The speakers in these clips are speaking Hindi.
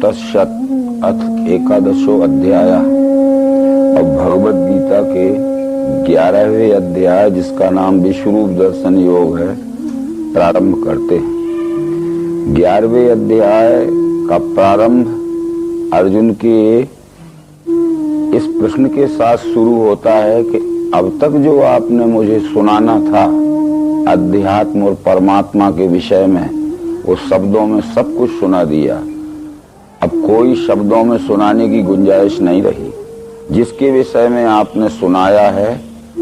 सप्तशत अथ एकादशो अध्याय। अब भगवद गीता के 11वें अध्याय, जिसका नाम विश्वरूप दर्शन योग है, प्रारंभ करते हैं। 11वें अध्याय का प्रारंभ अर्जुन के इस प्रश्न के साथ शुरू होता है कि अब तक जो आपने मुझे सुनाना था अध्यात्म और परमात्मा के विषय में, वो शब्दों में सब कुछ सुना दिया। अब कोई शब्दों में सुनाने की गुंजाइश नहीं रही। जिसके विषय में आपने सुनाया है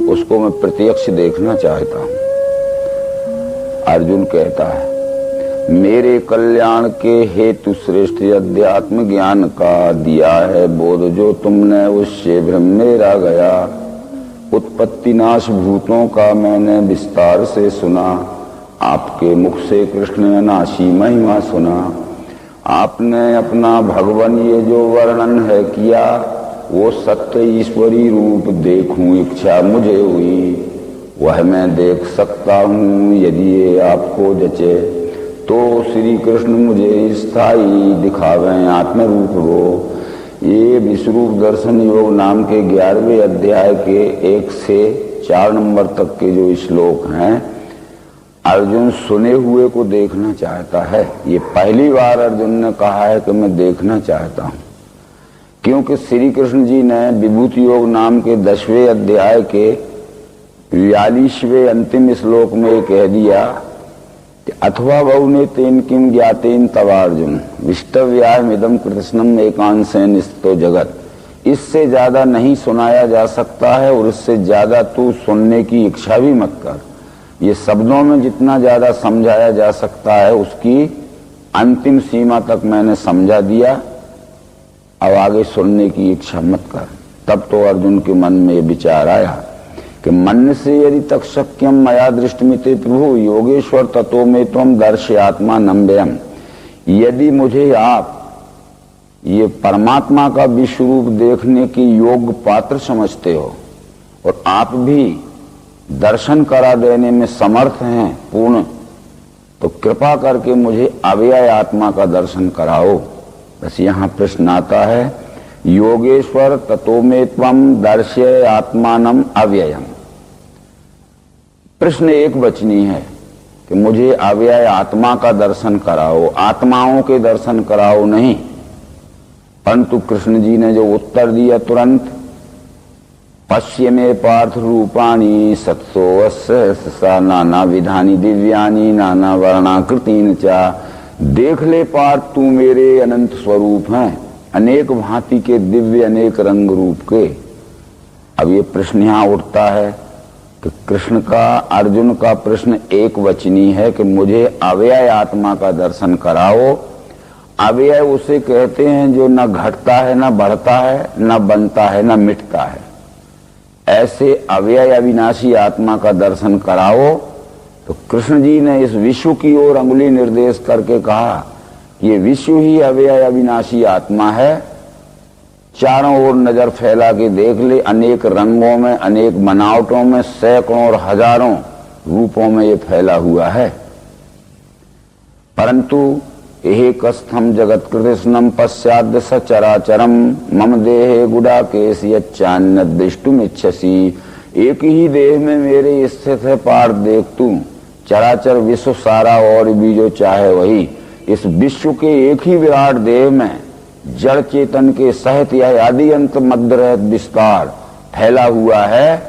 उसको मैं प्रत्यक्ष देखना चाहता हूँ। अर्जुन कहता है, मेरे कल्याण के हेतु श्रेष्ठ अध्यात्म ज्ञान का दिया है बोध, जो तुमने उससे भ्रम मेरा गया। उत्पत्ति नाश भूतों का मैंने विस्तार से सुना, आपके मुख से कृष्ण अनाशी महिमा सुना। आपने अपना भगवान ये जो वर्णन है किया, वो सत्य ईश्वरी रूप देखूं इच्छा मुझे हुई। वह मैं देख सकता हूँ यदि ये आपको जचे, तो श्री कृष्ण मुझे स्थायी दिखावें आत्मरूप हो। ये विश्वरूप दर्शन योग नाम के 11वें अध्याय के 1 से 4 नंबर तक के जो श्लोक हैं, अर्जुन सुने हुए को देखना चाहता है। ये पहली बार अर्जुन ने कहा है कि मैं देखना चाहता हूँ, क्योंकि श्री कृष्ण जी ने विभूति योग नाम के 10वें अध्याय के 42वें अंतिम श्लोक में कह दिया कि अथवा बहुने तेन किम ज्ञातेन तवार्जुन विष्टव्यामिदं कृष्णम एकांशेन स्थितो जगत। इससे ज्यादा नहीं सुनाया जा सकता है और इससे ज्यादा तू सुनने की इच्छा भी मत कर। ये शब्दों में जितना ज्यादा समझाया जा सकता है उसकी अंतिम सीमा तक मैंने समझा दिया। अब आगे सुनने की इच्छा मत कर। तब तो अर्जुन के मन में विचार आया कि मन से यदि तक शक्यम मया दृष्टिमिते प्रभु योगेश्वर ततो में त्वं दर्शयात्मा नम्यम। यदि मुझे आप ये परमात्मा का विश्व रूप देखने की योग्य पात्र समझते हो और आप भी दर्शन करा देने में समर्थ हैं पूर्ण, तो कृपा करके मुझे अव्यय आत्मा का दर्शन कराओ। बस यहाँ प्रश्न आता है, योगेश्वर ततो में त्वं दर्शय आत्मानम अव्ययम। प्रश्न एक वचनी है कि मुझे अव्यय आत्मा का दर्शन कराओ, आत्माओं के दर्शन कराओ नहीं। परंतु कृष्ण जी ने जो उत्तर दिया तुरंत, पश्य में पार्थ रूपाणी सत्सो नाना विधानी दिव्यानी नाना वर्णाकृतीन चा। देख ले पार्थ, तू मेरे अनंत स्वरूप हैं, अनेक भांति के दिव्य अनेक रंग रूप के। अब ये प्रश्न यहाँ उठता है कि कृष्ण का, अर्जुन का प्रश्न एक वचनी है कि मुझे अव्यय आत्मा का दर्शन कराओ। अव्यय उसे कहते हैं जो न घटता है, न बढ़ता है, न बनता है, न मिटता है। ऐसे अव्यय अविनाशी आत्मा का दर्शन कराओ। तो कृष्ण जी ने इस विश्व की ओर अंगुली निर्देश करके कहा, ये विश्व ही अव्यय अविनाशी आत्मा है। चारों ओर नजर फैला के देख ले, अनेक रंगों में, अनेक बनावटों में, सैकड़ों और हजारों रूपों में ये फैला हुआ है। परंतु एकस्थम जगत कृष्णम पश्चाद् सचराचरम मम देहे गुडाकेश यच्चान्यद् द्रष्टुमिच्छसि। एक ही देह में मेरे स्थित है पार्थ देख तू। चराचर विश्व सारा और भी जो चाहे वही, इस विश्व के एक ही विराट देह में जड़ चेतन के सहित यह आदि अंत मध्य रहत विस्तार फैला हुआ है।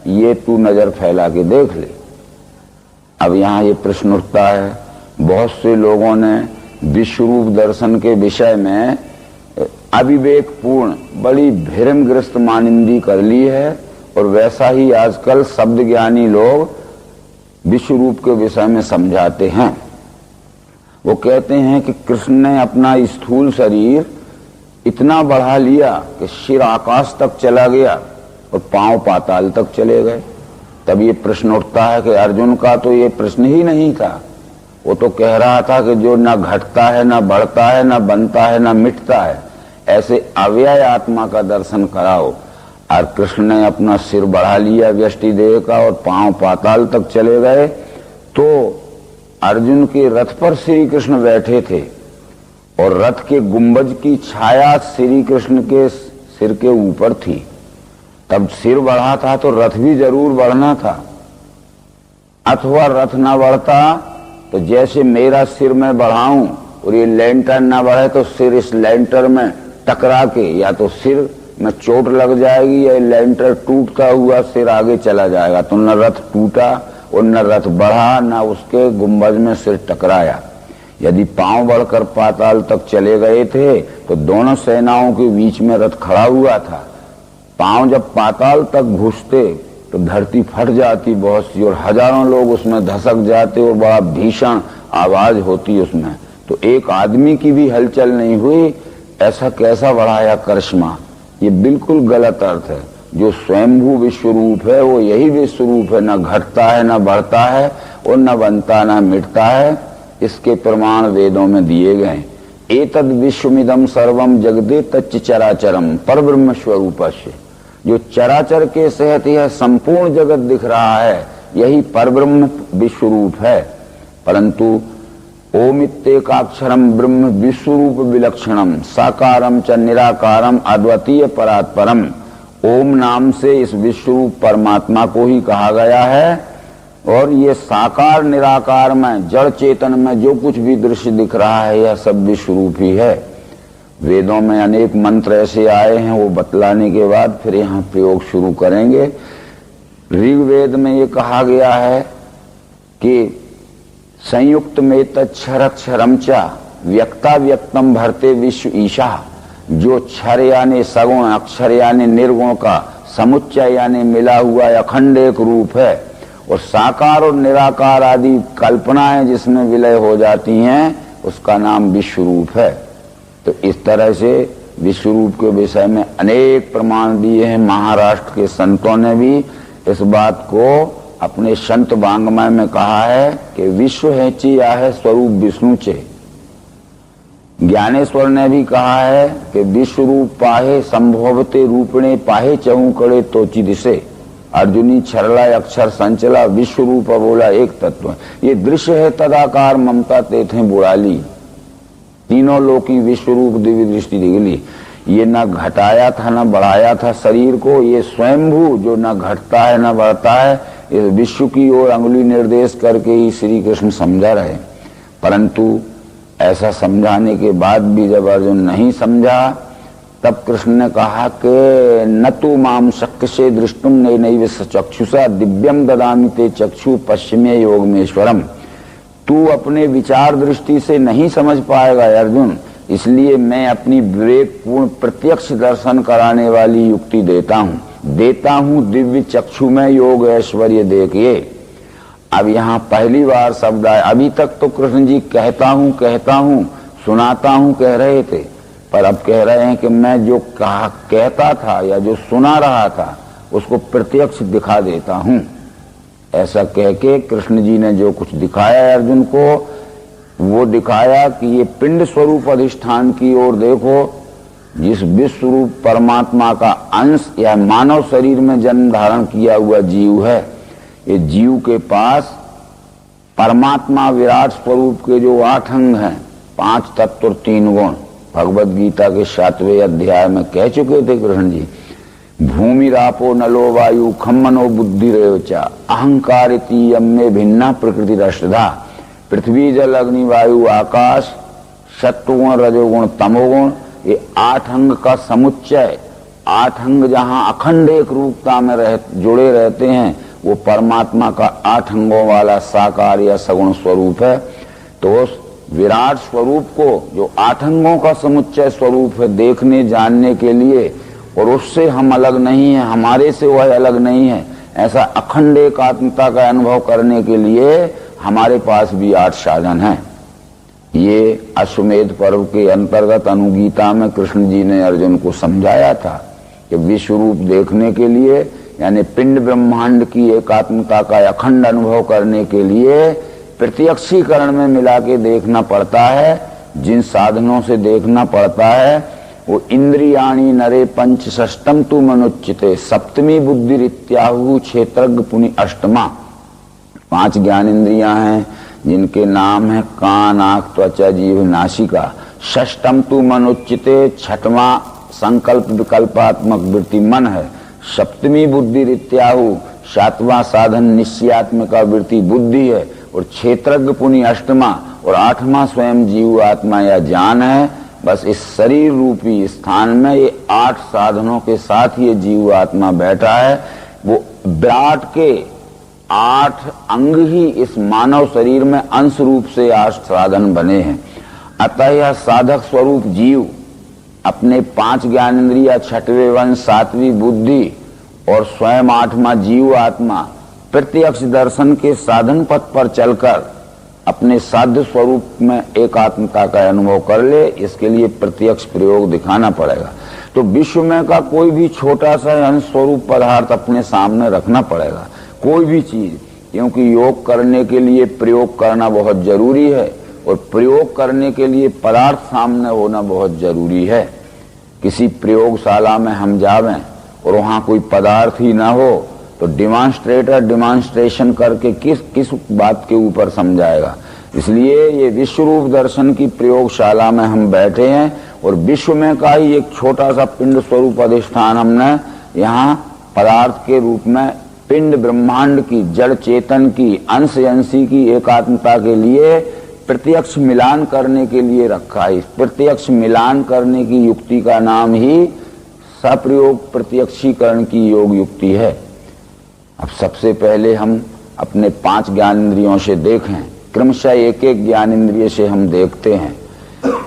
ये तू नजर फैला के देख ले। अब यहाँ ये प्रश्न उठता है, बहुत से लोगों ने विश्वरूप दर्शन के विषय में अविवेकपूर्ण बड़ी भ्रमग्रस्त मानिंदी कर ली है, और वैसा ही आजकल शब्द ज्ञानी लोग विश्वरूप के विषय में समझाते हैं। वो कहते हैं कि कृष्ण ने अपना स्थूल शरीर इतना बढ़ा लिया कि सिर आकाश तक चला गया और पांव पाताल तक चले गए। तब ये प्रश्न उठता है कि अर्जुन का तो ये प्रश्न ही नहीं था। वो तो कह रहा था कि जो न घटता है, न बढ़ता है, न बनता है, न मिटता है, ऐसे अव्यय आत्मा का दर्शन कराओ। और कृष्ण ने अपना सिर बढ़ा लिया व्यष्टि देह का और पांव पाताल तक चले गए। तो अर्जुन के रथ पर श्री कृष्ण बैठे थे और रथ के गुंबज की छाया श्री कृष्ण के सिर के ऊपर थी। तब सिर बढ़ा था तो रथ भी जरूर बढ़ना था, अथवा रथ ना बढ़ता तो जैसे मेरा सिर मैं बढ़ाऊं और ये लेंटर ना बढ़े तो सिर इस लेंटर में टकरा के या तो सिर में चोट लग जाएगी या लेंटर टूटता हुआ सिर आगे चला जाएगा। तो न रथ टूटा और न रथ बढ़ा, न उसके गुंबज में सिर टकराया। यदि पांव बढ़कर पाताल तक चले गए थे तो दोनों सेनाओं के बीच में रथ खड़ा हुआ था। पांव जब पाताल तक घुसते तो धरती फट जाती बहुत सी और हजारों लोग उसमें धसक जाते और बड़ा भीषण आवाज होती उसमें। तो एक आदमी की भी हलचल नहीं हुई, ऐसा कैसा बढ़ाया करिश्मा। ये बिल्कुल गलत अर्थ है। जो स्वयंभू विश्वरूप है वो यही विश्वरूप है, न घटता है न बढ़ता है और न बनता न मिटता है। इसके प्रमाण वेदों में दिए गए। एतद विश्वमिदं सर्वम जगदे तच्च चराचरम परब्रह्म स्वरूपस्य। जो चराचर के सहित यह संपूर्ण जगत दिख रहा है यही परब्रह्म विश्वरूप है। परंतु ओमित्येकाक्षरम ब्रह्म विश्वरूप विलक्षणम साकारम च निराकारम अद्वितीय परात्परम। ओम नाम से इस विश्वरूप परमात्मा को ही कहा गया है और ये साकार निराकार में जड़ चेतन में जो कुछ भी दृश्य दिख रहा है यह सब विश्वरूप ही है। वेदों में अनेक मंत्र ऐसे आए हैं, वो बतलाने के बाद फिर यहाँ प्रयोग शुरू करेंगे। ऋग्वेद में ये कहा गया है कि संयुक्त में तक्षरक्षरम चा व्यक्ता व्यक्तम भरते विश्व ईशा। जो क्षर यानी सगुण, अक्षर यानी निर्गुण का समुच्चय यानी मिला हुआ अखंड एक रूप है और साकार और निराकार आदि कल्पनाएं जिसमें विलय हो जाती हैं उसका नाम विश्वरूप है। तो इस तरह से विश्वरूप के विषय में अनेक प्रमाण दिए हैं। महाराष्ट्र के संतों ने भी इस बात को अपने संत वांग्मय में कहा है कि विश्व है ची आहे स्वरूप विष्णु चे। ज्ञानेश्वर ने भी कहा है कि विश्व रूप पाहे संभवते रूपणे पाहे चहुकड़े तोची दिशे। अर्जुनी छरला अक्षर संचला विश्व रूप बोला एक तत्व। ये दृश्य है तदाकार ममता तेथे बुड़ाली। तीनों लोकी विश्व रूप दिव्य दृष्टि दिखली। ये न घटाया था न बढ़ाया था शरीर को, ये स्वयंभू जो न घटता है न बढ़ता है इस विश्व की ओर अंगुली निर्देश करके ही श्री कृष्ण समझा रहे। परंतु ऐसा समझाने के बाद भी जब अर्जुन नहीं समझा तब कृष्ण ने कहा कि न तू माम शक्यसे दृष्टुम नैनैव चक्षुषा दिव्यम ददामि ते चक्षु पश्चिमे योगमेश्वरम। तू अपने विचार दृष्टि से नहीं समझ पाएगा अर्जुन, इसलिए मैं अपनी विवेकपूर्ण प्रत्यक्ष दर्शन कराने वाली युक्ति देता हूँ दिव्य चक्षु में योग ऐश्वर्य देखिए। अब यहाँ पहली बार शब्द आया। अभी तक तो कृष्ण जी कहता हूँ सुनाता हूँ कह रहे थे, पर अब कह रहे हैं कि मैं जो कहता था या जो सुना रहा था उसको प्रत्यक्ष दिखा देता हूँ। ऐसा कह के कृष्ण जी ने जो कुछ दिखाया अर्जुन को वो दिखाया कि ये पिंड स्वरूप अधिष्ठान की ओर देखो। जिस विश्व रूप परमात्मा का अंश या मानव शरीर में जन्म धारण किया हुआ जीव है, ये जीव के पास परमात्मा विराट स्वरूप के जो 8 अंग हैं, 5 तत्व और 3 गुण, भगवत गीता के 7वें अध्याय में कह चुके थे कृष्ण जी। भूमि रापो नलो वायु खम्मनो बुद्धि रेवचा अहंकार यम्मे भिन्ना प्रकृति रष्टधा। पृथ्वी जल अग्नि वायु आकाश सत्वगुण रजोगुण तमोगुण, ये 8 अंग का समुच्चय, 8 अंग जहाँ अखंड एक रूपता में जुड़े रहते हैं वो परमात्मा का 8 अंगों वाला साकार या सगुण स्वरूप है। तो उस विराट स्वरूप को जो 8 अंगों का समुच्चय स्वरूप है देखने जानने के लिए, और उससे हम अलग नहीं है, हमारे से वह अलग नहीं है, ऐसा अखंड एकात्मता का अनुभव करने के लिए हमारे पास भी 8 साधन हैं। ये अश्वमेध पर्व के अंतर्गत अनुगीता में कृष्ण जी ने अर्जुन को समझाया था कि विश्व रूप देखने के लिए यानी पिंड ब्रह्मांड की एकात्मता का अखंड अनुभव करने के लिए प्रत्यक्षीकरण में मिला के देखना पड़ता है। जिन साधनों से देखना पड़ता है वो इंद्रियाणी नरे पंच षष्टम तु मनुच्चिते सप्तमी बुद्धि रित्याहु क्षेत्रज्ञ पुनि अष्टमा। 5 ज्ञान इंद्रियां हैं जिनके नाम है कान, आंख, त्वचा, जीभ, नासिका। षष्टम तु मनोचिते, छठवां संकल्प विकल्पात्मक वृत्ति मन है। सप्तमी बुद्धि रित्याहु, सातवां साधन निश्चयात्मिका वृत्ति बुद्धि है। और क्षेत्रज्ञ पुनि अष्टमा और आठवां स्वयं जीव आत्मा या ज्ञान है। बस इस शरीर रूपी स्थान में ये 8 साधनों के साथ ये जीव आत्मा बैठा है। वो विराट के 8 अंग ही इस मानव शरीर में अंश रूप से 8 साधन बने हैं। अतः यह साधक स्वरूप जीव अपने 5 ज्ञानेंद्रिय, 6वें वंश, 7वीं बुद्धि और स्वयं 8वां जीव आत्मा प्रत्यक्ष दर्शन के साधन पथ पर चलकर अपने साध्य स्वरूप में एकात्मता का अनुभव कर ले। इसके लिए प्रत्यक्ष प्रयोग दिखाना पड़ेगा। तो विश्व में का कोई भी छोटा सा अंश स्वरूप पदार्थ अपने सामने रखना पड़ेगा, कोई भी चीज, क्योंकि योग करने के लिए प्रयोग करना बहुत जरूरी है और प्रयोग करने के लिए पदार्थ सामने होना बहुत जरूरी है। किसी प्रयोगशाला में हम जावें और वहां कोई पदार्थ ही ना हो तो डिमॉन्स्ट्रेटर डिमॉन्स्ट्रेशन करके किस बात के ऊपर समझाएगा। इसलिए ये विश्व रूप दर्शन की प्रयोगशाला में हम बैठे हैं और विश्व में का ही एक छोटा सा पिंड स्वरूप अधिष्ठान हमने यहाँ पदार्थ के रूप में पिंड ब्रह्मांड की, जड़ चेतन की, अंश अंशी की एकात्मता के लिए प्रत्यक्ष मिलान करने के लिए रखा है। इस प्रत्यक्ष मिलान करने की युक्ति का नाम ही सप्रयोग प्रत्यक्षीकरण की योग युक्ति है। अब सबसे पहले हम अपने 5 ज्ञानेंद्रियों से देखें, क्रमशः एक एक ज्ञानेंद्रिय से हम देखते हैं।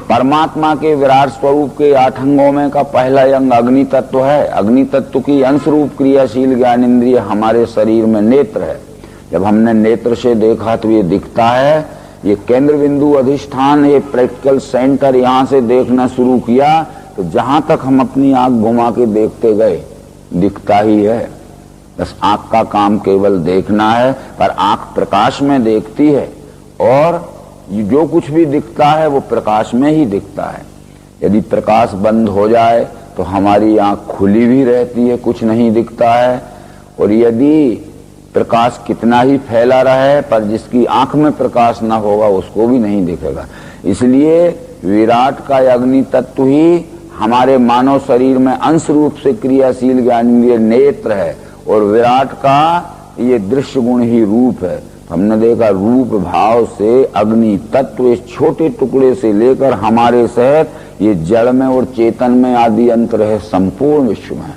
परमात्मा के विराट स्वरूप के 8 अंगों में का पहला अंग अग्नि तत्व है। अग्नि तत्व की अंश रूप क्रियाशील ज्ञानेंद्रिय हमारे शरीर में नेत्र है। जब हमने नेत्र से देखा तो ये दिखता है, ये केंद्र बिंदु अधिष्ठान, ये प्रैक्टिकल सेंटर, यहाँ से देखना शुरू किया तो जहां तक हम अपनी आंख घुमा के देखते गए दिखता ही है। बस आंख का काम केवल देखना है, पर आंख प्रकाश में देखती है और जो कुछ भी दिखता है वो प्रकाश में ही दिखता है। यदि प्रकाश बंद हो जाए तो हमारी आंख खुली भी रहती है, कुछ नहीं दिखता है। और यदि प्रकाश कितना ही फैला रहे पर जिसकी आंख में प्रकाश ना होगा उसको भी नहीं दिखेगा। इसलिए विराट का अग्नि तत्व ही हमारे मानव शरीर में अंश रूप से क्रियाशील ज्ञानेंद्रिय नेत्र है और विराट का ये दृश्य गुण ही रूप है। हमने देखा रूप भाव से अग्नि तत्व इस छोटे टुकड़े से लेकर हमारे सहित ये जड़ में और चेतन में आदि अंतर है संपूर्ण विश्व में।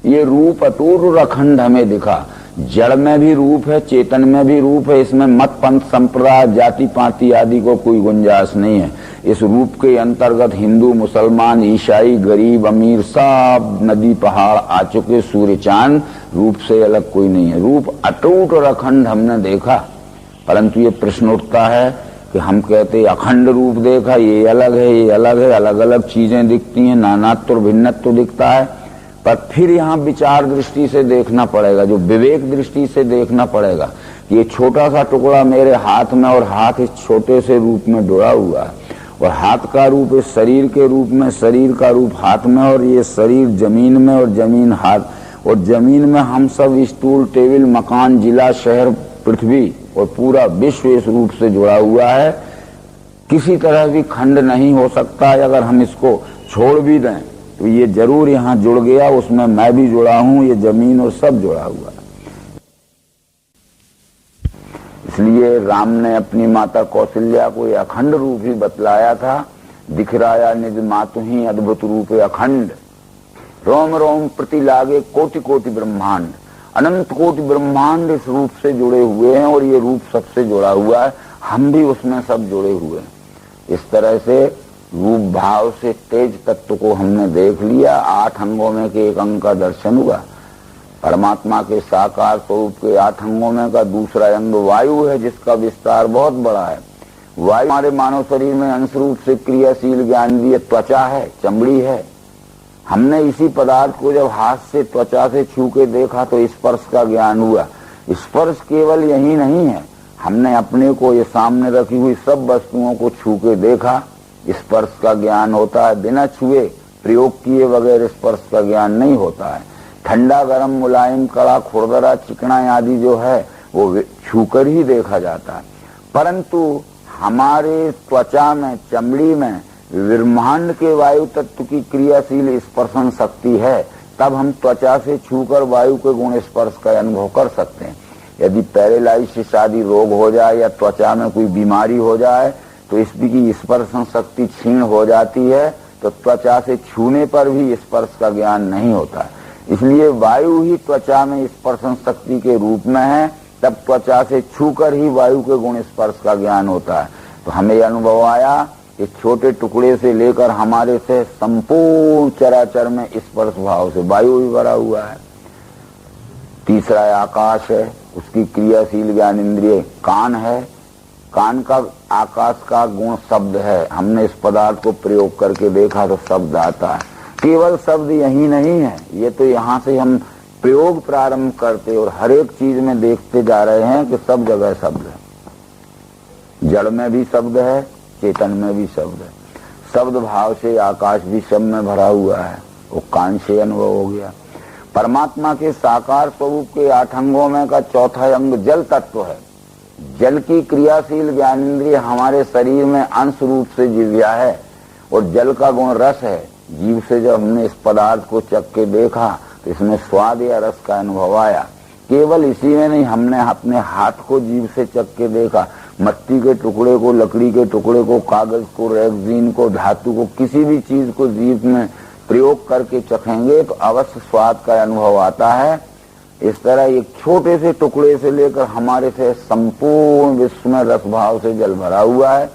ये रूप अटूट अखंड हमें दिखा। जड़ में भी रूप है, चेतन में भी रूप है। इसमें मत पंथ संप्रदाय जाति पाति आदि को कोई गुंजाइश नहीं है। इस रूप के अंतर्गत हिंदू, मुसलमान, ईसाई, गरीब, अमीर सब नदी पहाड़ आ चुके, सूर्य चांद, रूप से अलग कोई नहीं है। रूप अटूट और अखंड हमने देखा, परंतु ये प्रश्न उठता है कि हम कहते अखंड रूप देखा, ये अलग है, ये अलग है, अलग अलग चीजें दिखती हैं, नानात्व और भिन्नत्व दिखता है। पर फिर यहाँ विचार दृष्टि से देखना पड़ेगा, जो विवेक दृष्टि से देखना पड़ेगा कि ये छोटा सा टुकड़ा मेरे हाथ में और हाथ इस छोटे से रूप में जुड़ा हुआ है और हाथ का रूप इस शरीर के रूप में, शरीर का रूप हाथ में और ये शरीर जमीन में और जमीन हाथ और जमीन में हम सब स्टूल, टेबल, मकान, जिला, शहर, पृथ्वी और पूरा विश्व इस रूप से जुड़ा हुआ है। किसी तरह भी खंड नहीं हो सकता है। अगर हम इसको छोड़ भी दें तो ये जरूर यहाँ जुड़ गया, उसमें मैं भी जुड़ा हूं, ये जमीन और सब जुड़ा हुआ है। इसलिए राम ने अपनी माता कौशल्या को ये अखंड रूप ही बतलाया था। दिखराया निज मातु ही अद्भुत रूप अखंड, रोम रोम प्रति लागे कोटि कोटि ब्रह्मांड। अनंत कोटि ब्रह्मांड इस रूप से जुड़े हुए हैं और ये रूप सबसे जुड़ा हुआ है। हम भी उसमें सब जुड़े हुए हैं। इस तरह से रूप भाव से तेज तत्व को हमने देख लिया। 8 अंगों में के एक अंग का दर्शन हुआ। परमात्मा के साकार स्वरूप के 8 अंगों में का दूसरा अंग वायु है, जिसका विस्तार बहुत बड़ा है। वायु हमारे मानव शरीर में अंश रूप से क्रियाशील ज्ञानेंद्रिय त्वचा है, चमड़ी है। हमने इसी पदार्थ को जब हाथ से त्वचा से छू के देखा तो स्पर्श का ज्ञान हुआ। स्पर्श केवल यही नहीं है, हमने अपने को ये सामने रखी हुई सब वस्तुओं को छू के देखा, स्पर्श का ज्ञान होता है। बिना छुए प्रयोग किए बगैर स्पर्श का ज्ञान नहीं होता है। ठंडा, गरम, मुलायम, कड़ा, खुरदरा, चिकना आदि जो है वो छूकर ही देखा जाता है। परंतु हमारे त्वचा में, चमड़ी में ब्रह्मांड के वायु तत्व की क्रियाशील स्पर्शन शक्ति है, तब हम त्वचा से छूकर वायु के गुण स्पर्श का अनुभव कर सकते हैं। यदि पैरालाइसिस आदि रोग हो जाए या त्वचा में कोई बीमारी हो जाए तो इसकी स्पर्शन शक्ति क्षीण हो जाती है, तो त्वचा से छूने पर भी स्पर्श का ज्ञान नहीं होता। इसलिए वायु ही त्वचा में स्पर्शन शक्ति के रूप में है, तब त्वचा से छूकर ही वायु के गुण स्पर्श का ज्ञान होता है। तो हमें अनुभव आया कि छोटे टुकड़े से लेकर हमारे से संपूर्ण चराचर में स्पर्श भाव से वायु भी भरा हुआ है। तीसरा आकाश है, उसकी क्रियाशील ज्ञान इंद्रिय कान है। कान का आकाश का गुण शब्द है। हमने इस पदार्थ को प्रयोग करके देखा तो शब्द आता है। केवल शब्द यही नहीं है, ये तो यहाँ से हम प्रयोग प्रारंभ करते और हर एक चीज में देखते जा रहे हैं कि सब जगह शब्द है। जड़ में भी शब्द है, चेतन में भी शब्द है। शब्द भाव से आकाश भी सब में भरा हुआ है, वो कान से अनुभव हो गया। परमात्मा के साकार स्वरूप के 8 अंगों में का चौथा अंग जल तत्व है। जल की क्रियाशील ज्ञानेंद्रिय हमारे शरीर में अंश रूप से जिव्या है और जल का गुण रस है। जीव से जब हमने इस पदार्थ को चख के देखा तो इसमें स्वाद या रस का अनुभव आया। केवल इसी में नहीं, हमने अपने हाथ को जीव से चख के देखा। मट्टी के टुकड़े को, लकड़ी के टुकड़े को, कागज को, रेगजीन को, धातु को, किसी भी चीज को जीव में प्रयोग करके चखेंगे तो अवश्य स्वाद का अनुभव आता है। इस तरह एक छोटे से टुकड़े से लेकर हमारे से संपूर्ण विश्व में रस भाव से जल भरा हुआ है।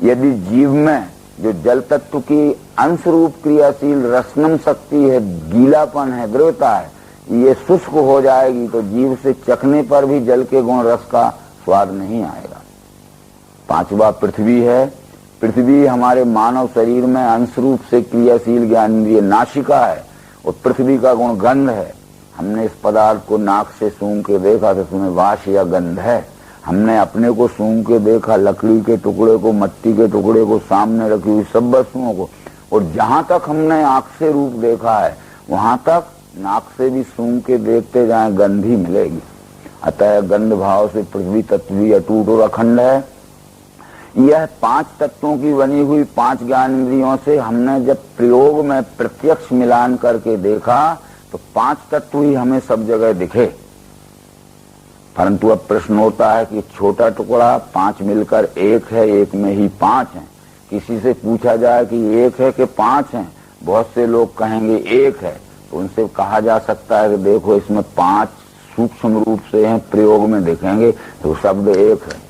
यदि जीव में जो जल तत्व की अंश रूप क्रियाशील रसनम शक्ति है, गीलापन है, द्रवता है, ये शुष्क हो जाएगी तो जीव से चखने पर भी जल के गुण रस का स्वाद नहीं आएगा। 5वां पृथ्वी है। पृथ्वी हमारे मानव शरीर में अंश रूप से क्रियाशील ज्ञानेंद्रिय नासिका है और पृथ्वी का गुण गंध है। हमने इस पदार्थ को नाक से सूंघ के देखा तो उसमें वास या गंध है। हमने अपने को सूंघ के देखा, लकड़ी के टुकड़े को, मट्टी के टुकड़े को, सामने रखी हुई सब वस्तुओं को, और जहां तक हमने आंख से रूप देखा है वहां तक नाक से भी सूंघ के देखते जाए गंध ही मिलेगी। अतः गंध भाव से पृथ्वी तत्व भी अटूट और अखंड है। यह 5 तत्वों की बनी हुई 5 ज्ञानेंद्रियों से हमने जब प्रयोग में प्रत्यक्ष मिलान करके देखा तो 5 तत्व ही हमें सब जगह दिखे। परंतु अब प्रश्न होता है कि छोटा टुकड़ा 5 मिलकर 1 है, 1 में ही 5 हैं। किसी से पूछा जाए कि 1 है कि 5 हैं, बहुत से लोग कहेंगे 1 है। तो उनसे कहा जा सकता है कि देखो इसमें 5 सूक्ष्म रूप से हैं, प्रयोग में देखेंगे तो शब्द 1 है।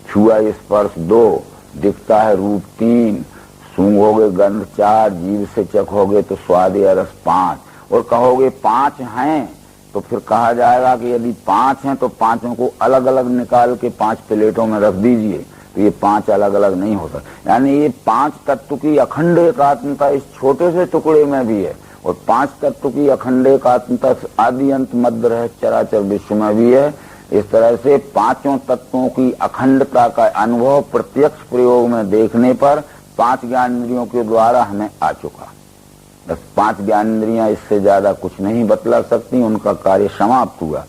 छुआ स्पर्श 2, दिखता है रूप 3, सूंघोगे गंध 4, जीव से चखोगे तो स्वाद या रस 5, और कहोगे 5 हैं तो फिर कहा जाएगा कि यदि 5 हैं तो 5 को अलग अलग निकाल के 5 प्लेटों में रख दीजिए, तो ये 5 अलग अलग नहीं हो सकता। यानी ये 5 तत्व की अखंड एकात्मता इस छोटे से टुकड़े में भी है और 5 तत्व की अखंड एकात्मता आदि अंत मध्य रह चराचर विश्व में भी है। इस तरह से 5 तत्वों की अखंडता का अनुभव प्रत्यक्ष प्रयोग में देखने पर 5 ज्ञानेंद्रियों के द्वारा हमें आ चुका। बस 5 ज्ञानेंद्रियां, इससे ज्यादा कुछ नहीं बतला सकती, उनका कार्य समाप्त हुआ।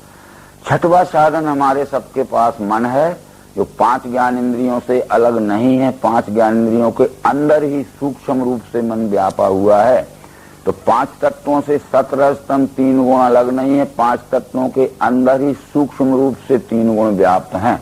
6वां साधन हमारे सबके पास मन है, जो 5 ज्ञानेंद्रियों से अलग नहीं है। 5 ज्ञानेंद्रियों के अंदर ही सूक्ष्म रूप से मन व्यापा हुआ है। तो 5 तत्वों से सतरजतम 3 गुण अलग नहीं है। 5 तत्वों के अंदर ही सूक्ष्म रूप से 3 गुण व्याप्त हैं।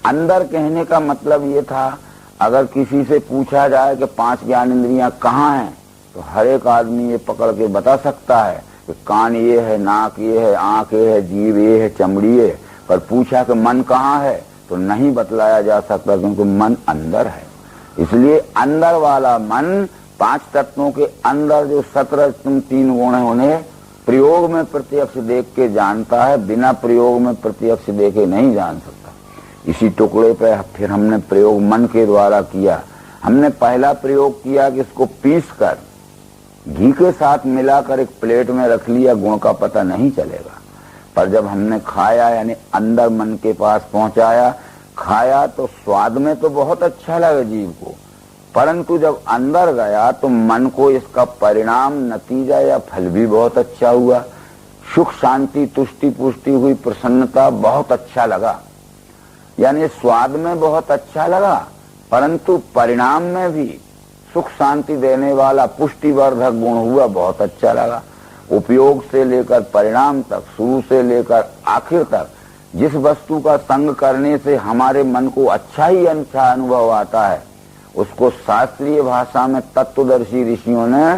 अंदर कहने का मतलब ये था, अगर किसी से पूछा जाए कि 5 ज्ञानेंद्रियां कहाँ हैं, तो हर एक आदमी ये पकड़ के बता सकता है कि कान ये है, नाक ये है, आंख ये है, जीभ ये है, चमड़ी ये। पर पूछा कि मन कहाँ है तो नहीं बतलाया जा सकता, क्योंकि मन अंदर है। इसलिए अंदर वाला मन 5 तत्वों के अंदर जो 3 गुण है उन्हें प्रयोग में प्रत्यक्ष देख के जानता है, बिना प्रयोग में प्रत्यक्ष देखे नहीं जान सकता। इसी टुकड़े पे फिर हमने प्रयोग मन के द्वारा किया। हमने पहला प्रयोग किया कि इसको पीस कर घी के साथ मिलाकर एक प्लेट में रख लिया, गुण का पता नहीं चलेगा। पर जब हमने खाया, यानी अंदर मन के पास पहुंचाया, खाया तो स्वाद में तो बहुत अच्छा लगा जीव को, परंतु जब अंदर गया तो मन को इसका परिणाम, नतीजा या फल भी बहुत अच्छा हुआ। सुख, शांति, तुष्टि, पुष्टि हुई, प्रसन्नता बहुत अच्छा लगा। यानी स्वाद में बहुत अच्छा लगा, परंतु परिणाम में भी सुख शांति देने वाला पुष्टिवर्धक गुण हुआ, बहुत अच्छा लगा। उपयोग से लेकर परिणाम तक, शुरू से लेकर आखिर तक जिस वस्तु का संग करने से हमारे मन को अच्छा ही अच्छा अनुभव आता है, उसको शास्त्रीय भाषा में तत्वदर्शी ऋषियों ने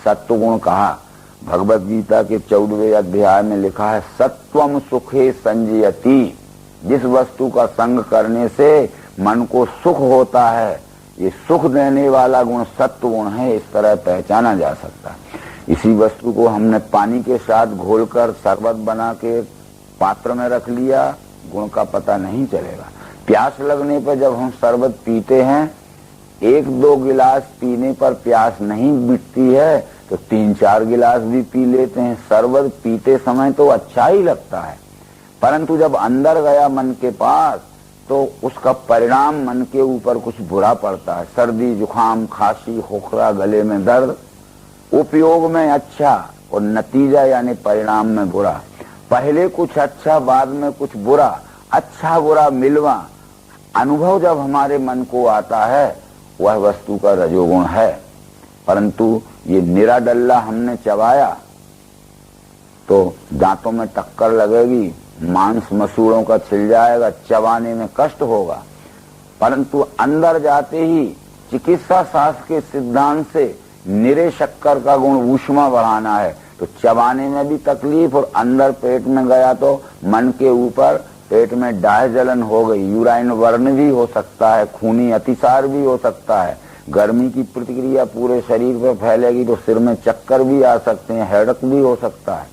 सत्व गुण कहा। भगवत गीता के 14वें अध्याय में लिखा है, सत्वम सुखे संजयति। जिस वस्तु का संग करने से मन को सुख होता है, ये सुख देने वाला गुण सत्व गुण है, इस तरह पहचाना जा सकता है। इसी वस्तु को हमने पानी के साथ घोलकर शरबत बना के पात्र में रख लिया, गुण का पता नहीं चलेगा। प्यास लगने पर जब हम शरबत पीते हैं, 1-2 गिलास पीने पर प्यास नहीं मिटती है तो 3-4 गिलास भी पी लेते हैं। शरबत पीते समय तो अच्छा ही लगता है, परंतु जब अंदर गया मन के पास तो उसका परिणाम मन के ऊपर कुछ बुरा पड़ता है। सर्दी, जुखाम, खांसी, खोखरा, गले में दर्द, उपयोग में अच्छा और नतीजा यानी परिणाम में बुरा। पहले कुछ अच्छा, बाद में कुछ बुरा, अच्छा बुरा मिलवा अनुभव जब हमारे मन को आता है, वह वस्तु का रजोगुण है। परंतु ये निरा डल्ला हमने चबाया तो दांतों में टक्कर लगेगी, मांस मसूड़ों का छिल जाएगा, चबाने में कष्ट होगा। परंतु अंदर जाते ही चिकित्सा शास्त्र के सिद्धांत से निरे शक्कर का गुण ऊष्मा बढ़ाना है, तो चबाने में भी तकलीफ और अंदर पेट में गया तो मन के ऊपर पेट में डाय जलन हो गई, यूराइन वर्ण भी हो सकता है, खूनी अतिसार भी हो सकता है, गर्मी की प्रतिक्रिया पूरे शरीर पर फैलेगी तो सिर में चक्कर भी आ सकते हैं, हेडक भी हो सकता है।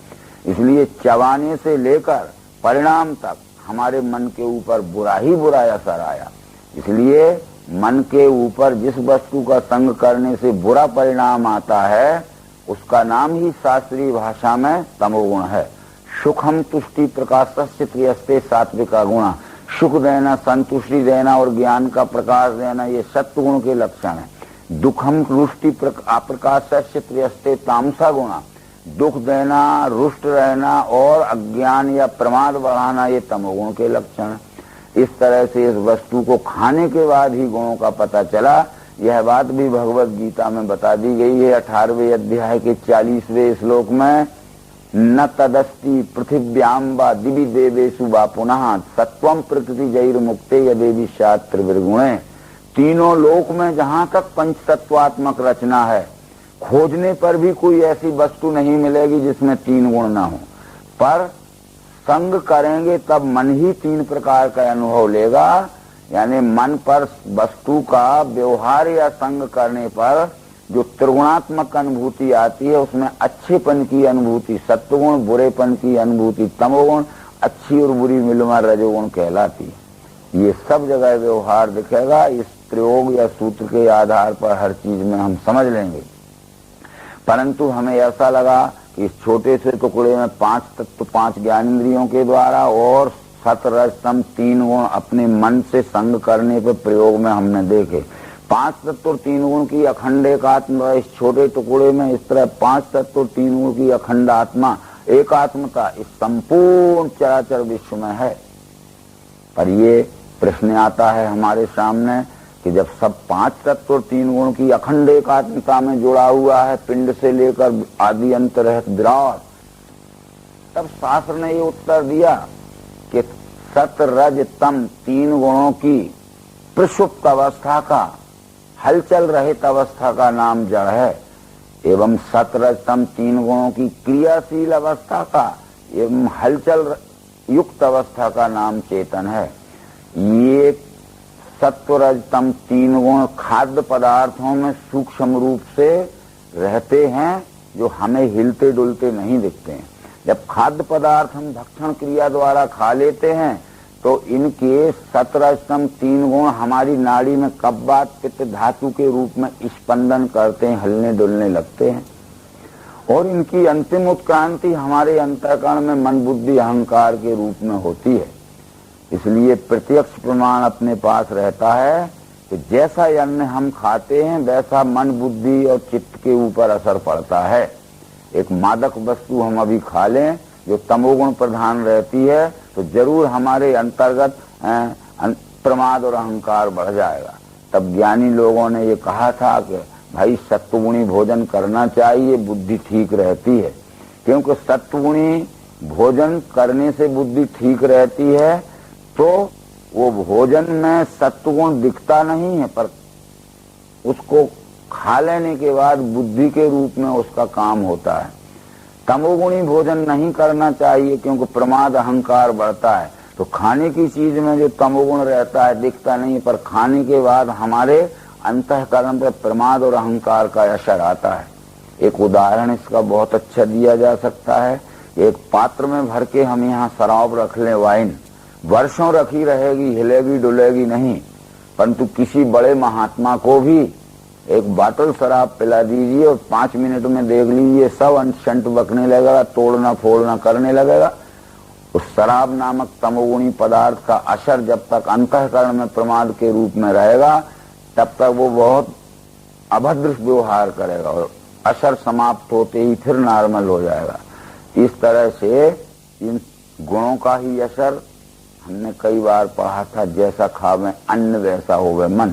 इसलिए चबाने से लेकर परिणाम तक हमारे मन के ऊपर बुरा ही बुरा असर आया। इसलिए मन के ऊपर जिस वस्तु का संग करने से बुरा परिणाम आता है, उसका नाम ही शास्त्रीय भाषा में तमोगुण है। सुखम तुष्टि प्रकाशस्य त्रियस्ते सात्विका गुणा। सुख देना, संतुष्टि देना और ज्ञान का प्रकाश देना, ये सत्व गुण के लक्षण है। दुखम रुष्टि अप्रकाशस्य त्रियस्ते तामसा गुणा। दुख देना, रुष्ट रहना और अज्ञान या प्रमाद बढ़ाना, ये तमोगुण के लक्षण है। इस तरह से इस वस्तु को खाने के बाद ही गुणों का पता चला। यह बात भी भगवत गीता में बता दी गई है 18वें अध्याय के 40वें श्लोक में, न तदस्ति पृथिव्याम वा दिवि देवेषु वा पुनः सत्वम प्रकृति जैर मुक्ते यदेवी स्यात् त्रिविर्गुणे। तीनों लोक में जहाँ तक पंचतत्वात्मक रचना है, खोजने पर भी कोई ऐसी वस्तु नहीं मिलेगी जिसमें 3 गुण ना हो। पर संग करेंगे तब मन ही 3 प्रकार का अनुभव लेगा। यानी मन पर वस्तु का व्यवहार या संग करने पर जो त्रिगुणात्मक अनुभूति आती है, उसमें अच्छेपन की अनुभूति सत्वगुण, बुरेपन की अनुभूति तमोगुण, अच्छी और बुरी मिलमा रजोगुण कहलाती है। ये सब जगह व्यवहार दिखेगा। इस प्रयोग या सूत्र के आधार पर हर चीज में हम समझ लेंगे। परंतु हमें ऐसा लगा कि इस छोटे से टुकड़े में 5 तत्व 5 ज्ञानेंद्रियों के द्वारा और सत रज तम 3 गुण अपने मन से संग करने पर प्रयोग में हमने देखे। 5 तत्व और 3 गुण की अखंड एकात्मा इस छोटे टुकड़े में, इस तरह 5 तत्व और 3 गुण की अखंड आत्मा एकात्मता इस संपूर्ण चराचर विश्व में है। पर ये प्रश्न आता है हमारे सामने कि जब सब 5 तत्व और 3 गुण की अखंड एकात्मता में जुड़ा हुआ है, पिंड से लेकर आदि अंत रहत विराट, तब शास्त्र ने ये उत्तर दिया कि सत रज तम 3 गुणों की प्रसुप्त अवस्था का, हलचल रहित अवस्था का नाम जड़ है, एवं सत रज तम 3 गुणों की क्रियाशील अवस्था का एवं हलचल युक्त अवस्था का नाम चेतन है। ये सत्व रज तम 3 गुण खाद्य पदार्थों में सूक्ष्म रूप से रहते हैं, जो हमें हिलते डुलते नहीं दिखते हैं। जब खाद्य पदार्थ हम भक्षण क्रिया द्वारा खा लेते हैं तो इनके सतरजतम 3 गुण हमारी नाड़ी में कब्बात पित्त धातु के रूप में स्पंदन करते हैं, हिलने डुलने लगते हैं। और इनकी अंतिम उत्क्रांति हमारे अंतःकरण में मन बुद्धि अहंकार के रूप में होती है। इसलिए प्रत्यक्ष प्रमाण अपने पास रहता है कि जैसा अन्न हम खाते हैं वैसा मन बुद्धि और चित्त के ऊपर असर पड़ता है। एक मादक वस्तु हम अभी खा लें जो तमोगुण प्रधान रहती है तो जरूर हमारे अंतर्गत प्रमाद और अहंकार बढ़ जाएगा। तब ज्ञानी लोगों ने ये कहा था कि भाई सत्वगुणी भोजन करना चाहिए, बुद्धि ठीक रहती है। क्योंकि सत्वगुणी भोजन करने से बुद्धि ठीक रहती है, तो वो भोजन में सत्वगुण दिखता नहीं है, पर उसको खा लेने के बाद बुद्धि के रूप में उसका काम होता है। तमोगुणी भोजन नहीं करना चाहिए, क्योंकि प्रमाद अहंकार बढ़ता है। तो खाने की चीज में जो तमोगुण रहता है दिखता नहीं, पर खाने के बाद हमारे अंतःकरण पर प्रमाद और अहंकार का असर आता है। एक उदाहरण इसका बहुत अच्छा दिया जा सकता है। एक पात्र में भर के हम यहाँ शराब रख लें, वाइन, वर्षों रखी रहेगी, हिलेगी डुलेगी नहीं, परंतु किसी बड़े महात्मा को भी एक बाटल शराब पिला दीजिए और 5 मिनट में देख लीजिए सब अंट बकने लगेगा, तोड़ना फोड़ना करने लगेगा। उस शराब नामक तमोगुणी पदार्थ का असर जब तक अंतःकरण में प्रमाद के रूप में रहेगा, तब तक वो बहुत अभद्र व्यवहार करेगा और असर समाप्त होते ही फिर नॉर्मल हो जाएगा। इस तरह से इन गुणों का ही असर, हमने कई बार पढ़ा था, जैसा खावे अन्न वैसा होवे मन।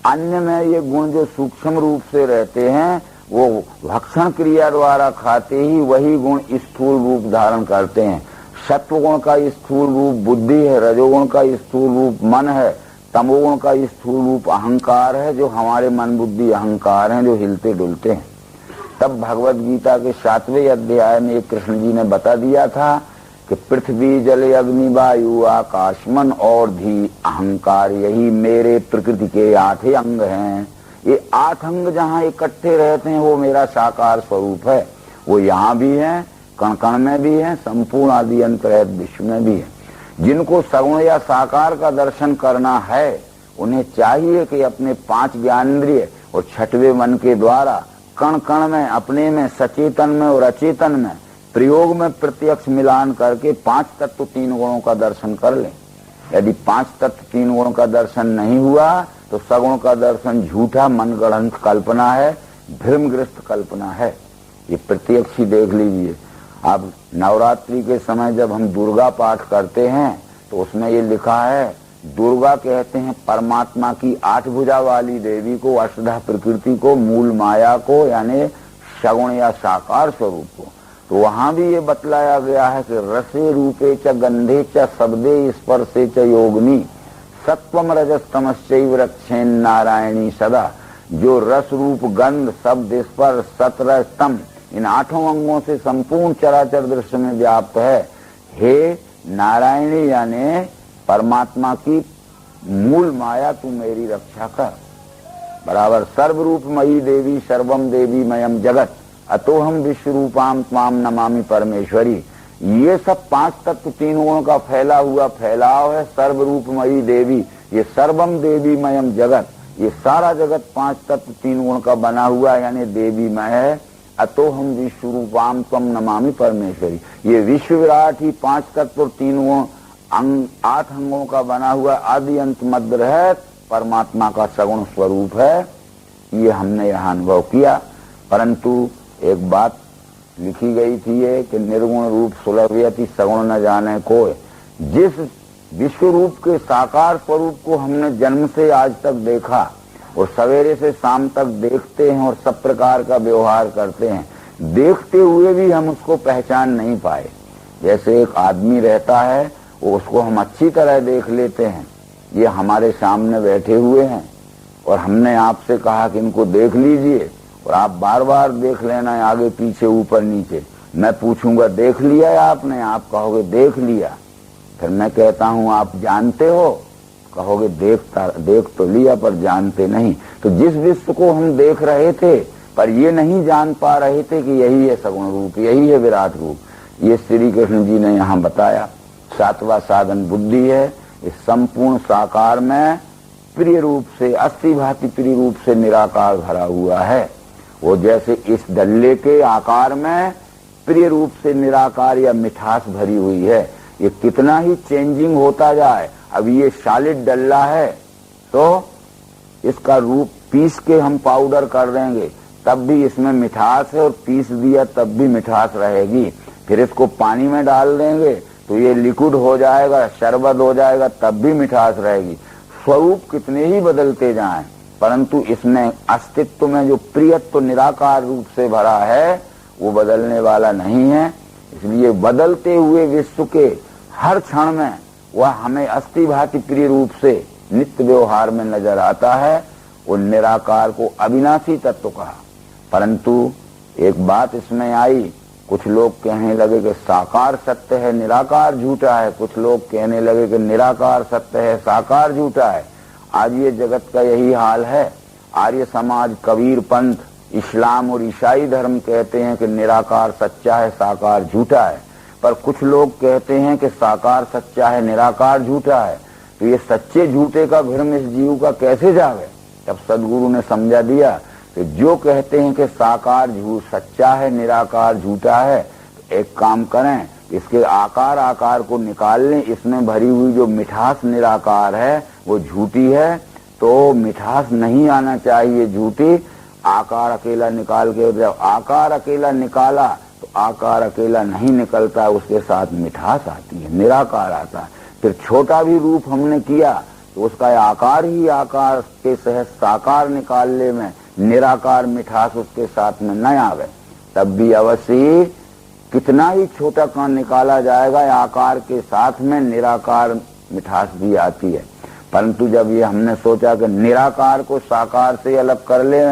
अन्न में ये गुण जो सूक्ष्म रूप से रहते हैं, वो भक्षण क्रिया द्वारा खाते ही वही गुण स्थूल रूप धारण करते हैं। सत्वगुण का स्थूल रूप बुद्धि है, रजोगुण का स्थूल रूप मन है, तमोगुण का स्थूल रूप अहंकार है, जो हमारे मन बुद्धि अहंकार हैं जो हिलते डुलते हैं। तब भगवत गीता के 7वें अध्याय में कृष्ण जी ने बता दिया था कि पृथ्वी जल अग्नि वायु आकाश मन और धी अहंकार, यही मेरे प्रकृति के 8 अंग हैं। ये 8 अंग जहाँ इकट्ठे रहते हैं वो मेरा साकार स्वरूप है। वो यहाँ भी है, कण कण में भी है, संपूर्ण आदि अंतरहित विश्व में भी है। जिनको सगुण या साकार का दर्शन करना है, उन्हें चाहिए कि अपने 5 ज्ञानेंद्रिय और 6वें मन के द्वारा कण कण में, अपने में, सचेतन में और अचेतन में, प्रयोग में प्रत्यक्ष मिलान करके 5 तत्व 3 गुणों का दर्शन कर लें। यदि 5 तत्व 3 गुणों का दर्शन नहीं हुआ तो सगुण का दर्शन झूठा मनगढ़ंत कल्पना है, भ्रमग्रस्त कल्पना है। ये प्रत्यक्ष ही देख लीजिए। अब नवरात्रि के समय जब हम दुर्गा पाठ करते हैं तो उसमें ये लिखा है, दुर्गा कहते हैं परमात्मा की 8 भुजा वाली देवी को, अष्टधा प्रकृति को, मूल माया को, यानी सगुण या साकार स्वरूप को। तो वहां भी ये बतलाया गया है कि रसे रूपे च गंधे च शब्दे स्पर्शे च योगिनी सत्वम रजस्तमश्चैव रक्षेन नारायणी सदा। जो रस रूप गंध शब्द स्पर्श सत्रह स्तंभ इन 8 अंगों से संपूर्ण चराचर दृश्य में व्याप्त है। हे नारायणी यानी परमात्मा की मूल माया, तू मेरी रक्षा कर। बराबर सर्वरूपमयी देवी सर्वम देवी मयम जगत अतो हम विश्व रूपाम त्वाम नमामि परमेश्वरी। ये सब 5 तत्व 3 गुणों का फैला हुआ फैलाव है। सर्वरूपमयी देवी, ये सर्वम देवी मयम जगत, ये सारा जगत 5 तत्व 3 गुण का बना हुआ यानी देवीमय है। अतो हम विश्व रूपाम त्वम नमामि परमेश्वरी, ये विश्व विराट ही 5 तत्व और 3 गुण 8 अंगों का बना हुआ आदि अंत मध्य रहत परमात्मा का सगुण स्वरूप है। ये हमने यहाँ अनुभव किया। परंतु एक बात लिखी गई थी ये कि निर्गुण रूप सुलभयति सगुण न जाने कोय। जिस विश्व रूप के साकार स्वरूप को हमने जन्म से आज तक देखा और सवेरे से शाम तक देखते हैं और सब प्रकार का व्यवहार करते हैं, देखते हुए भी हम उसको पहचान नहीं पाए। जैसे एक आदमी रहता है, उसको हम अच्छी तरह देख लेते हैं, ये हमारे सामने बैठे हुए हैं और हमने आपसे कहा कि इनको देख लीजिए और आप बार बार देख लेना, आगे पीछे ऊपर नीचे। मैं पूछूंगा देख लिया है आपने, आप कहोगे देख लिया। फिर मैं कहता हूं आप जानते हो, कहोगे देख तो लिया पर जानते नहीं। तो जिस विश्व को हम देख रहे थे पर ये नहीं जान पा रहे थे कि यही है सगुण रूप, यही है विराट रूप, ये श्री कृष्ण जी ने यहाँ बताया। 7वां साधन बुद्धि है। इस संपूर्ण साकार में प्रिय रूप से, अस्थि भांति प्रिय रूप से निराकार भरा हुआ है। वो जैसे इस डल्ले के आकार में प्रिय रूप से निराकार या मिठास भरी हुई है। ये कितना ही चेंजिंग होता जाए, अब ये सॉलिड डल्ला है तो इसका रूप पीस के हम पाउडर कर देंगे तब भी इसमें मिठास है, और पीस दिया तब भी मिठास रहेगी। फिर इसको पानी में डाल देंगे तो ये लिक्विड हो जाएगा, शरबत हो जाएगा, तब भी मिठास रहेगी। स्वरूप कितने ही बदलते जाएं, परंतु इसमें अस्तित्व में जो प्रियत्व निराकार रूप से भरा है वो बदलने वाला नहीं है। इसलिए बदलते हुए विश्व के हर क्षण में वह हमें अस्थि भांति प्रिय रूप से नित्य व्यवहार में नजर आता है। वो निराकार को अविनाशी तत्व कहा। परंतु एक बात इसमें आई, कुछ लोग कहने लगे कि साकार सत्य है, निराकार झूठा है। कुछ लोग कहने लगे कि निराकार सत्य है, साकार झूठा है। आज ये जगत का यही हाल है। आर्य समाज, कबीर पंथ, इस्लाम और ईसाई धर्म कहते हैं कि निराकार सच्चा है, साकार झूठा है। पर कुछ लोग कहते हैं कि साकार सच्चा है, निराकार झूठा है। तो ये सच्चे झूठे का भ्रम इस जीव का कैसे जावे? तब सदगुरु ने समझा दिया कि जो कहते हैं कि साकार झूठ सच्चा है, निराकार झूठा है, तो एक काम करें, इसके आकार को निकाल लें। इसमें भरी हुई जो मिठास निराकार है वो झूठी है, तो मिठास नहीं आना चाहिए झूठी। आकार अकेला निकाल के, जब आकार अकेला निकाला तो आकार अकेला नहीं निकलता, उसके साथ मिठास आती है, निराकार आता है। फिर छोटा भी रूप हमने किया तो उसका आकार ही आकार के सह साकार निकालने में निराकार मिठास उसके साथ में न आवे, तब भी अवश्य कितना ही छोटा कान निकाला जाएगा, आकार के साथ में निराकार मिठास भी आती है। परंतु जब ये हमने सोचा कि निराकार को साकार से अलग कर ले,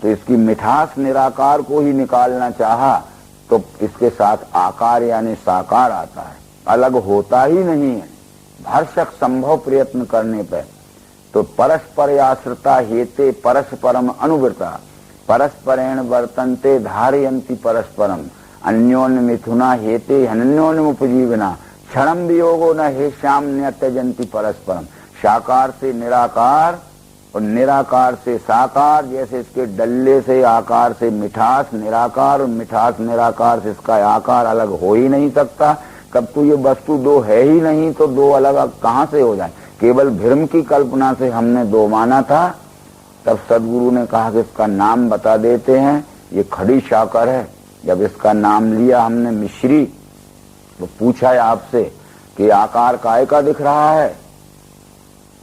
तो इसकी मिठास निराकार को ही निकालना चाहा, तो इसके साथ आकार यानी साकार आता है, अलग होता ही नहीं है भरसक संभव प्रयत्न करने पर। तो परस्पर आश्रिता हेते परस्परम अनुवृता, परस्परेण वर्तन्ते धारयन्ति परस्परम, अन्योन्य मिथुना हेते अन्योन्य उपजीवना, क्षणम वियोगो न हे श्याम न त्यजन्ति परस्परम। साकार से निराकार और निराकार से साकार, जैसे इसके डल्ले से आकार से मिठास निराकार और मिठास निराकार से इसका आकार अलग हो ही नहीं सकता। तब तो ये वस्तु दो है ही नहीं, तो दो अलग कहाँ से हो जाए? केवल भ्रम की कल्पना से हमने दो माना था। तब सदगुरु ने कहा कि इसका नाम बता देते हैं, ये खड़ी साकर है। जब इसका नाम लिया हमने मिश्री, तो पूछा है आपसे कि आकार काय का दिख रहा है?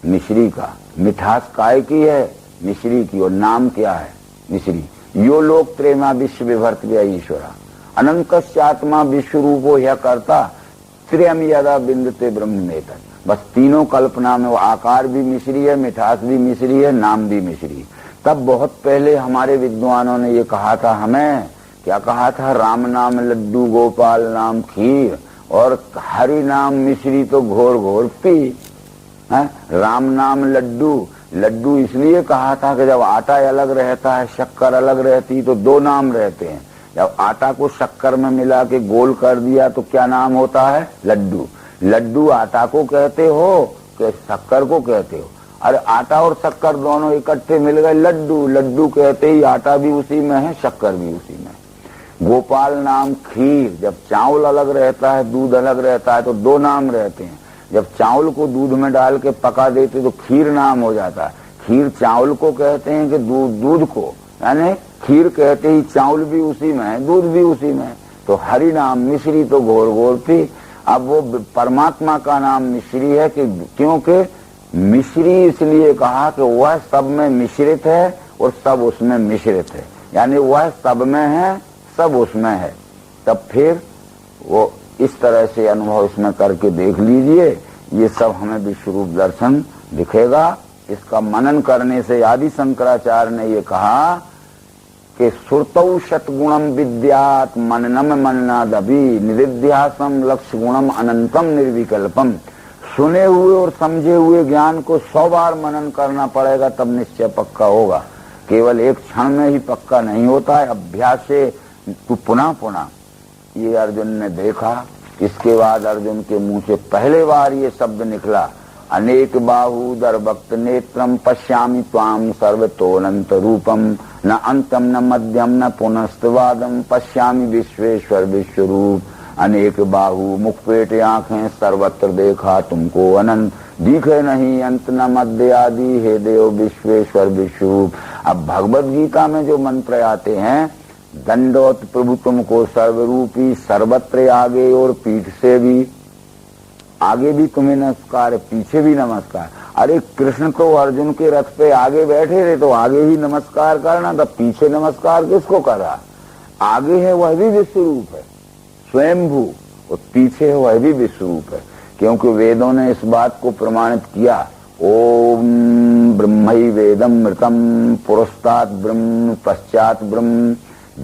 मिश्री का। मिठास काय की है? मिश्री की। और नाम क्या है? मिश्री। यो लोक त्रेमा विश्व विभर्त ईश्वरा अनंतस्यात्मा विश्व रूपो यह करता त्र्यम यदा बिंदते ब्रह्म में। बस तीनों कल्पना में वो आकार भी मिश्री है, मिठास भी मिश्री है, नाम भी मिश्री है। तब बहुत पहले हमारे विद्वानों ने ये कहा था, हमें क्या कहा था? राम नाम लड्डू, गोपाल नाम खीर, और हरि नाम मिश्री तो घोर घोर पी है। राम नाम लड्डू, लड्डू इसलिए कहा था कि जब आटा अलग रहता है, शक्कर अलग रहती, तो दो नाम रहते हैं। जब आटा को शक्कर में मिला के गोल कर दिया तो क्या नाम होता है? लड्डू। लड्डू आटा को कहते हो कि शक्कर को कहते हो? अरे आटा और शक्कर दोनों इकट्ठे मिल गए लड्डू। लड्डू कहते ही आटा भी उसी में है, शक्कर भी उसी में है। गोपाल नाम खीर, जब चावल अलग रहता है, दूध अलग रहता है, तो दो नाम रहते हैं। जब चावल को दूध में डाल के पका देते तो खीर नाम हो जाता है। खीर चावल को कहते हैं कि दूध को, यानी खीर कहते ही चावल भी उसी में है, दूध भी उसी में है। तो हरि नाम मिश्री तो घोर घोर पी। अब वो परमात्मा का नाम मिश्री है कि क्योंकि मिश्री इसलिए कहा कि वह सब में मिश्रित है और सब उसमें मिश्रित है, यानी वह सब में है, सब उसमें है। तब फिर वो इस तरह से अनुभव इसमें करके देख लीजिए, ये सब हमें विश्वरूप दर्शन दिखेगा। इसका मनन करने से आदि शंकराचार्य ने ये कहा कि सुरतौ शतगुणम विद्यात मननम मननादभि निरिध्यासम लक्ष्य गुणम अनंतम निर्विकल्पम। सुने हुए और समझे हुए ज्ञान को 100 बार मनन करना पड़ेगा, तब निश्चय पक्का होगा। केवल एक क्षण में ही पक्का नहीं होता है, अभ्यास से पुनः पुनः। ये अर्जुन ने देखा। इसके बाद अर्जुन के मुंह से पहले बार ये शब्द निकला, अनेक बाहूदर भक्त नेत्रम पश्यामि त्वाम सर्वतोऽनंत रूपम न अंतम न मध्यम न पुनस्तवादम पश्यामि विश्वेश्वर विश्वरूप। अनेक बाहु मुख पेट आंखें सर्वत्र देखा तुमको अनंत, दिखे नहीं अंत न मध्य आदि हे देव विश्वेश्वर विश्वरूप। अब भगवद गीता में जो मंत्र आते हैं, दंडोत प्रभु तुमको सर्वरूपी, सर्वत्र आगे और पीठ से भी, आगे भी तुम्हें नमस्कार, पीछे भी नमस्कार। अरे कृष्ण तो अर्जुन के रथ पे आगे बैठे थे, तो आगे ही नमस्कार करना था, पीछे नमस्कार किसको कर रहा? आगे है वह भी विश्वरूप है, स्वयंभू, और पीछे है वह भी विश्वरूप है। क्योंकि वेदों ने इस बात को प्रमाणित किया, ओम ब्रह्मई वेदम मृतम पुरस्तात् ब्रह्म पश्चात ब्रह्म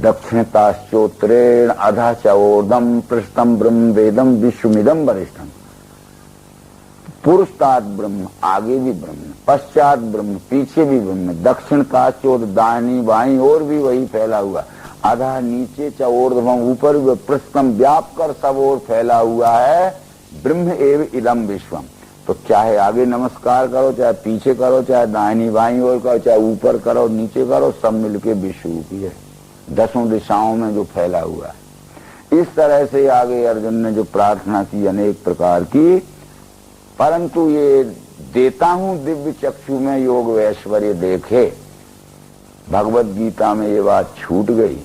दक्षिणताश्चोत्तरेण अधः च ऊर्ध्वं पृष्ठं ब्रह्म वेदम विश्वमिदं वरिष्ठम। पुरस्तात् ब्रह्म, आगे भी ब्रह्म, पश्चात ब्रह्म, पीछे भी ब्रह्म, दक्षिणताश्चोत, दाहिनी बाईं और भी वही फैला हुआ, अधः नीचे च ऊर्ध्वं, ऊपर भी, पृष्ठम व्याप कर सब ओर फैला हुआ है, ब्रह्म एव इदम विश्वम। तो चाहे आगे नमस्कार करो, चाहे पीछे करो, चाहे दाहिनी बाईं ओर करो, चाहे ऊपर करो नीचे करो, सब मिलके विश्व रूपी है, दसों दिशाओं में जो फैला हुआ है। इस तरह से आगे अर्जुन ने जो प्रार्थना की अनेक प्रकार की, परंतु ये देता हूं दिव्य चक्षु में योग व ऐश्वर्य देखे, भगवत गीता में ये बात छूट गई।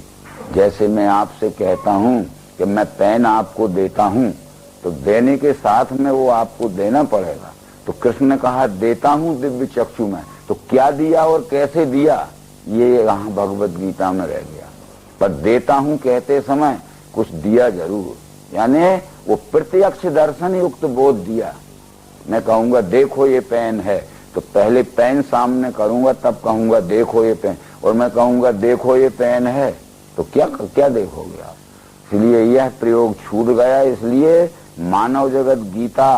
जैसे मैं आपसे कहता हूं कि मैं पेन आपको देता हूं, तो देने के साथ में वो आपको देना पड़ेगा। तो कृष्ण ने कहा देता हूं दिव्य चक्षु में, तो क्या दिया और कैसे दिया ये यहाँ भगवत गीता में रह गया। पर देता हूं कहते समय कुछ दिया जरूर, यानी वो प्रत्यक्ष दर्शन युक्त बोध दिया। मैं कहूंगा देखो ये पेन है, तो पहले पेन सामने करूंगा, तब कहूंगा देखो ये पेन, और मैं कहूंगा देखो ये पेन है, तो क्या देखोगे आप? इसलिए यह प्रयोग छूट गया। इसलिए मानव जगत गीता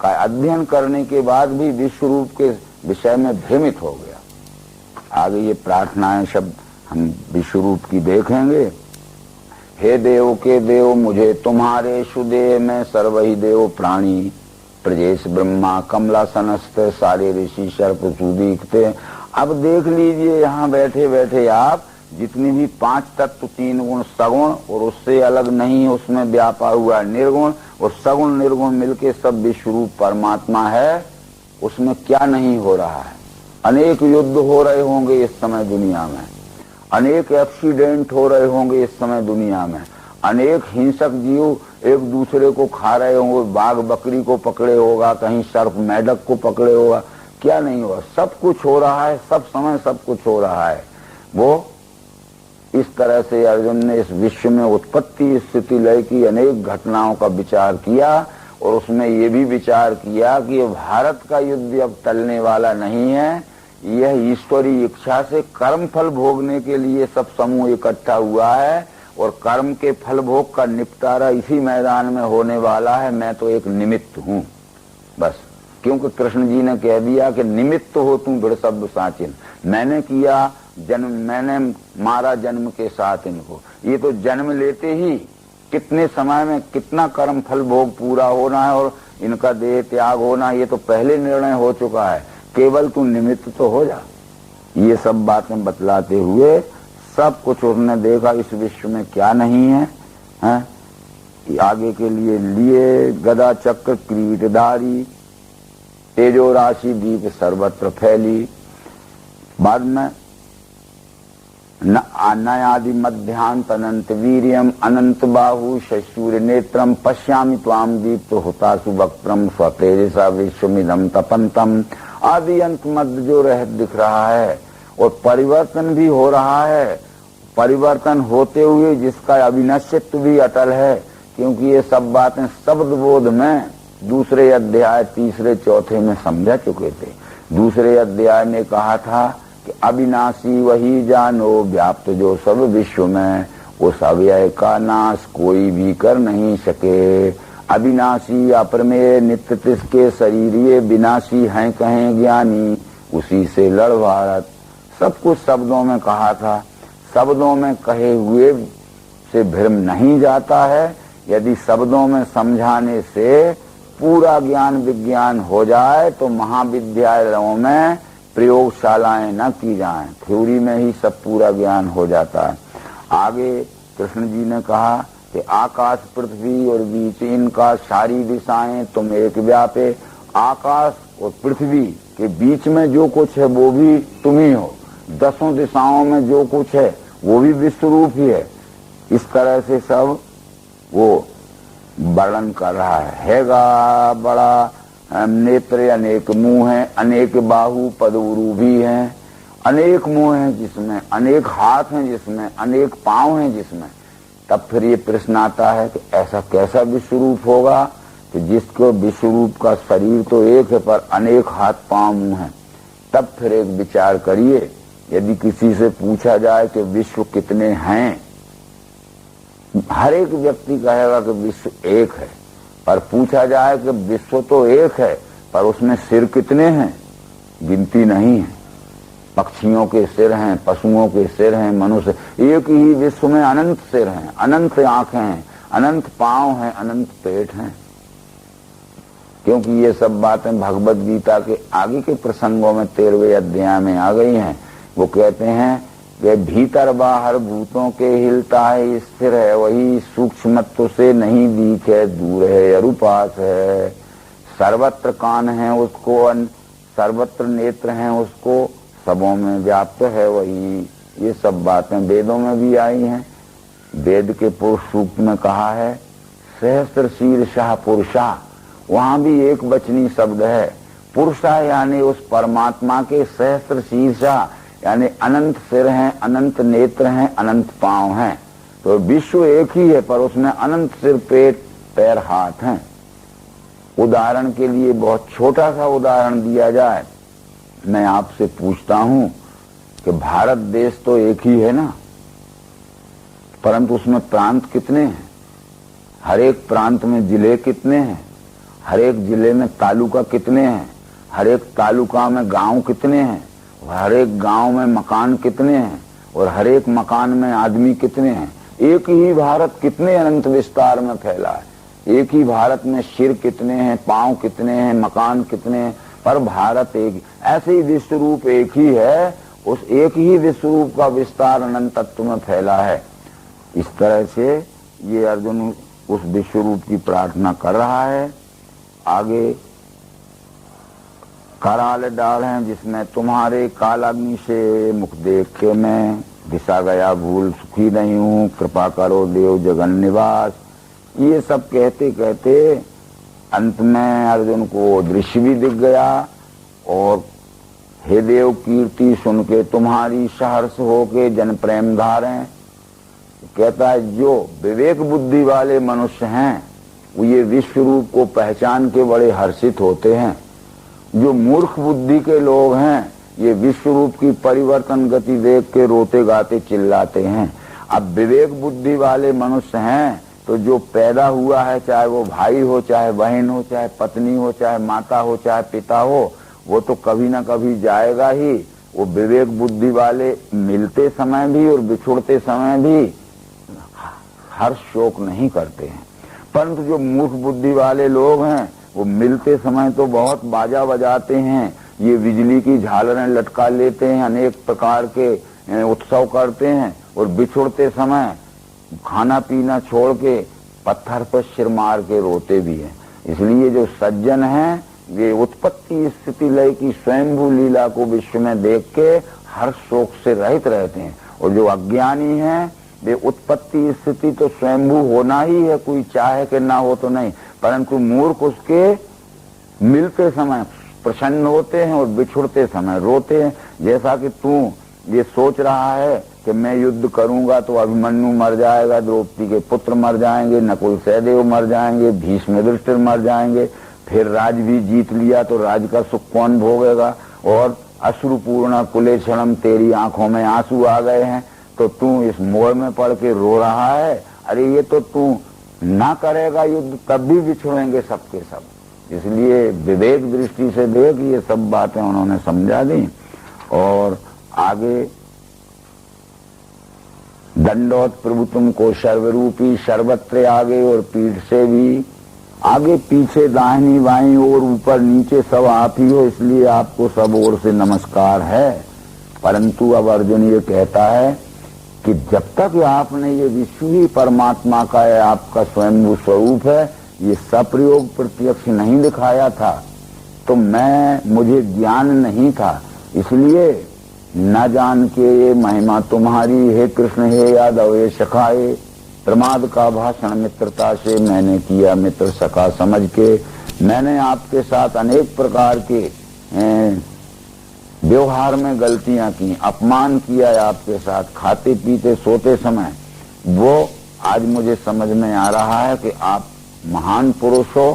का अध्ययन करने के बाद भी विश्व रूप के विषय में भ्रमित हो गया। आगे ये प्रार्थनाएं शब्द हम विश्व रूप की देखेंगे। हे देव के देव मुझे तुम्हारे सुदेह में सर्वहि देव प्राणी, प्रजेश ब्रह्मा कमलासनस्थ सारे ऋषि सर्पसु दीखते। अब देख लीजिए यहाँ बैठे बैठे आप, जितनी भी पांच तत्व, तीन गुण सगुण और उससे अलग नहीं उसमें व्यापा हुआ निर्गुण, और सगुण निर्गुण मिलके सब विश्वरूप परमात्मा है। उसमें क्या नहीं हो रहा है? अनेक युद्ध हो रहे होंगे इस समय दुनिया में, अनेक एक्सीडेंट हो रहे होंगे इस समय दुनिया में, अनेक हिंसक जीव एक दूसरे को खा रहे होंगे, बाघ बकरी को पकड़े होगा, कहीं सर्प मेढक को पकड़े होगा, क्या नहीं होगा? सब कुछ हो रहा है, सब समय सब कुछ हो रहा है। वो इस तरह से अर्जुन ने इस विश्व में उत्पत्ति स्थिति लय की अनेक घटनाओं का विचार किया, और उसमें ये भी विचार किया कि भारत का युद्ध अब टलने वाला नहीं है। यह ईश्वरी इच्छा से कर्म फल भोगने के लिए सब समूह इकट्ठा हुआ है, और कर्म के फल भोग का निपटारा इसी मैदान में होने वाला है। मैं तो एक निमित्त हूँ बस, क्योंकि कृष्ण जी ने कह दिया कि निमित्त हो तुम दृढ़ शब्द साचिन। मैंने किया जन्म, मैंने मारा जन्म के साथ इनको। ये तो जन्म लेते ही कितने समय में कितना कर्म फल भोग पूरा होना है और इनका देह त्याग होना, ये तो पहले निर्णय हो चुका है। केवल तू निमित्त तो हो जा। ये सब बातें बतलाते हुए सब कुछ उसने देखा इस विश्व में क्या नहीं है, आगे के लिए गदा चक्र किरीटधारी, तेजो राशि दीप सर्वत्र फैली। बाद में नयादि मध्यांत अनंत वीर्यम अनंत बाहु शशूर नेत्रम पश्यामि त्वाम दीप्त हुतासु वक्त्रम स्वतेजसा विश्वमिदं तपंतम। आदि अंत मध्य जो रह दिख रहा है, और परिवर्तन भी हो रहा है, परिवर्तन होते हुए जिसका अविनश्यत्व भी अटल है। क्योंकि ये सब बातें शब्द बोध में दूसरे अध्याय तीसरे चौथे में समझा चुके थे। दूसरे अध्याय में कहा था कि अविनाशी वही जानो व्याप्त जो सब विश्व में, उस अव्यय का नाश कोई भी कर नहीं सके। अविनाशी अप्रमेय नित्य तिसके शरीर ये विनाशी हैं कहें ज्ञानी, उसी से लड़ भारत। सब कुछ शब्दों में कहा था। शब्दों में कहे हुए से भ्रम नहीं जाता है। यदि शब्दों में समझाने से पूरा ज्ञान विज्ञान हो जाए तो महाविद्यालयों में प्रयोगशालाएं न की जाएं, थ्योरी में ही सब पूरा ज्ञान हो जाता है। आगे कृष्ण जी ने कहा कि आकाश पृथ्वी और बीच इनका सारी दिशाएं तुम एक व्यापे। आकाश और पृथ्वी के बीच में जो कुछ है वो भी तुम ही हो, दसों दिशाओं में जो कुछ है वो भी विश्व रूप ही है। इस तरह से सब वो वर्णन कर रहा है। हैगा बड़ा नेत्र अनेक मुंह हैं, अनेक बाहु पदउरु भी हैं, अनेक मुंह हैं जिसमें, अनेक हाथ हैं जिसमें, अनेक पांव हैं जिसमें। तब फिर ये प्रश्न आता है कि ऐसा कैसा विश्वरूप होगा कि जिसको विश्वरूप का शरीर तो एक है पर अनेक हाथ पांव मुंह है। तब फिर एक विचार करिए, यदि किसी से पूछा जाए कि विश्व कितने हैं, हर एक व्यक्ति कहेगा कि विश्व एक है। पर पूछा जाए कि विश्व तो एक है पर उसमें सिर कितने हैं, गिनती नहीं है। पक्षियों के सिर हैं, पशुओं के सिर हैं, मनुष्य, एक ही विश्व में अनंत सिर हैं, अनंत आंखें हैं, अनंत पांव हैं, अनंत पेट हैं। क्योंकि ये सब बातें भगवद गीता के आगे के प्रसंगों में 13वें अध्याय में आ गई हैं। वो कहते हैं कि भीतर बाहर भूतों के हिलता है, स्थिर है वही, सूक्ष्मत्व से नहीं दिखे, दूर है अरूपास है, सर्वत्र कान है उसको, सर्वत्र नेत्र हैं उसको, सबों में व्याप्त है वही। ये सब बातें वेदों में भी आई हैं। वेद के पुरुष सूक्त में कहा है सहस्त्र शीर्षः पुरुषा, वहां भी एक वचनी शब्द है। पुरुषा यानी उस परमात्मा के सहस्त्र शीर्षा यानी अनंत सिर हैं, अनंत नेत्र हैं, अनंत पांव हैं। तो विश्व एक ही है पर उसमें अनंत सिर, पेट, पैर, हाथ हैं। उदाहरण के लिए बहुत छोटा सा उदाहरण दिया जाए, मैं आपसे पूछता हूं कि भारत देश तो एक ही है ना, परंतु उसमें प्रांत कितने हैं? हर एक प्रांत में जिले कितने हैं? हर एक जिले में तालुका कितने हैं? हर एक तालुका में गांव कितने हैं? हर एक गांव में मकान कितने हैं? और हर एक मकान में आदमी कितने हैं? एक ही भारत कितने अनंत विस्तार में फैला है। एक ही भारत में सिर कितने हैं, पांव कितने हैं, मकान कितने हैं, पर भारत एक। ऐसे ही विश्व रूप एक ही है, उस एक ही विश्व रूप का विस्तार अनंत तत्व में फैला है। इस तरह से ये अर्जुन उस विश्व रूप की प्रार्थना कर रहा है। आगे कराल डाल हैं जिसमें तुम्हारे कालाग्नि से मुख देख के मैं दिशा गया भूल, सुखी नहीं हूँ, कृपा करो देव जगन निवास। ये सब कहते कहते अंत में अर्जुन को दृश्य भी दिख गया और हे देव कीर्ति सुन के तुम्हारी सहर्ष होके जन प्रेम धारें। कहता है जो विवेक बुद्धि वाले मनुष्य हैं वो ये विश्व रूप को पहचान के बड़े हर्षित होते हैं। जो मूर्ख बुद्धि के लोग हैं ये विश्व रूप की परिवर्तन गति देख के रोते गाते चिल्लाते हैं। अब विवेक बुद्धि वाले मनुष्य हैं तो जो पैदा हुआ है, चाहे वो भाई हो, चाहे बहन हो, चाहे पत्नी हो, चाहे माता हो, चाहे पिता हो, वो तो कभी ना कभी जाएगा ही। वो विवेक बुद्धि वाले मिलते समय भी और बिछुड़ते समय भी हर्ष शोक नहीं करते हैं। परंतु जो मूर्ख बुद्धि वाले लोग हैं वो मिलते समय तो बहुत बाजा बजाते हैं, ये बिजली की झालरें लटका लेते हैं, अनेक प्रकार के उत्सव करते हैं, और बिछुड़ते समय खाना पीना छोड़ के पत्थर पर सिर मार के रोते भी हैं। इसलिए जो सज्जन हैं वे उत्पत्ति स्थिति लय की स्वयंभू लीला को विश्व में देख के हर शोक से रहित रहते हैं। और जो अज्ञानी हैं वे उत्पत्ति स्थिति तो स्वयंभू होना ही है, कोई चाहे कि ना हो तो नहीं, परंतु मूर्ख उसके मिलते समय प्रसन्न होते हैं और बिछुड़ते समय रोते हैं। जैसा कि तू ये सोच रहा है कि मैं युद्ध करूंगा तो अभिमन्यु मर जाएगा, द्रौपदी के पुत्र मर जाएंगे, नकुल सहदेव मर जाएंगे, भीष्म युधिष्ठिर मर जाएंगे, फिर राज भी जीत लिया तो राज का सुख कौन भोगेगा, और अश्रुपूर्ण कुलेक्षणम तेरी आंखों में आंसू आ गए हैं तो तू इस मोह में पड़ के रो रहा है। अरे ये तो तू ना करेगा युद्ध तब भी बिछुड़ेंगे सबके सब। इसलिए विवेक दृष्टि से देख ये सब बातें उन्होंने समझा दी। और आगे दंडोत प्रभु तुमको सर्वरूपी, सर्वत्र आगे और पीठ से भी, आगे पीछे दाहिनी बाईं और ऊपर नीचे सब आप ही हो, इसलिए आपको सब ओर से नमस्कार है। परंतु अब अर्जुन ये कहता है कि जब तक आपने ये विश्व ही परमात्मा का है, आपका स्वयं स्वरूप है, ये सप्रयोग प्रत्यक्ष नहीं दिखाया था तो मुझे ज्ञान नहीं था, इसलिए न जान के ये महिमा तुम्हारी हे कृष्ण, हे यादव, हे सखा, हे प्रमाद का भाषण मित्रता से मैंने किया, मित्र सखा समझ के मैंने आपके साथ अनेक प्रकार के व्यवहार में गलतियां की, अपमान किया है आपके साथ, खाते पीते सोते समय। वो आज मुझे समझ में आ रहा है कि आप महान पुरुष हो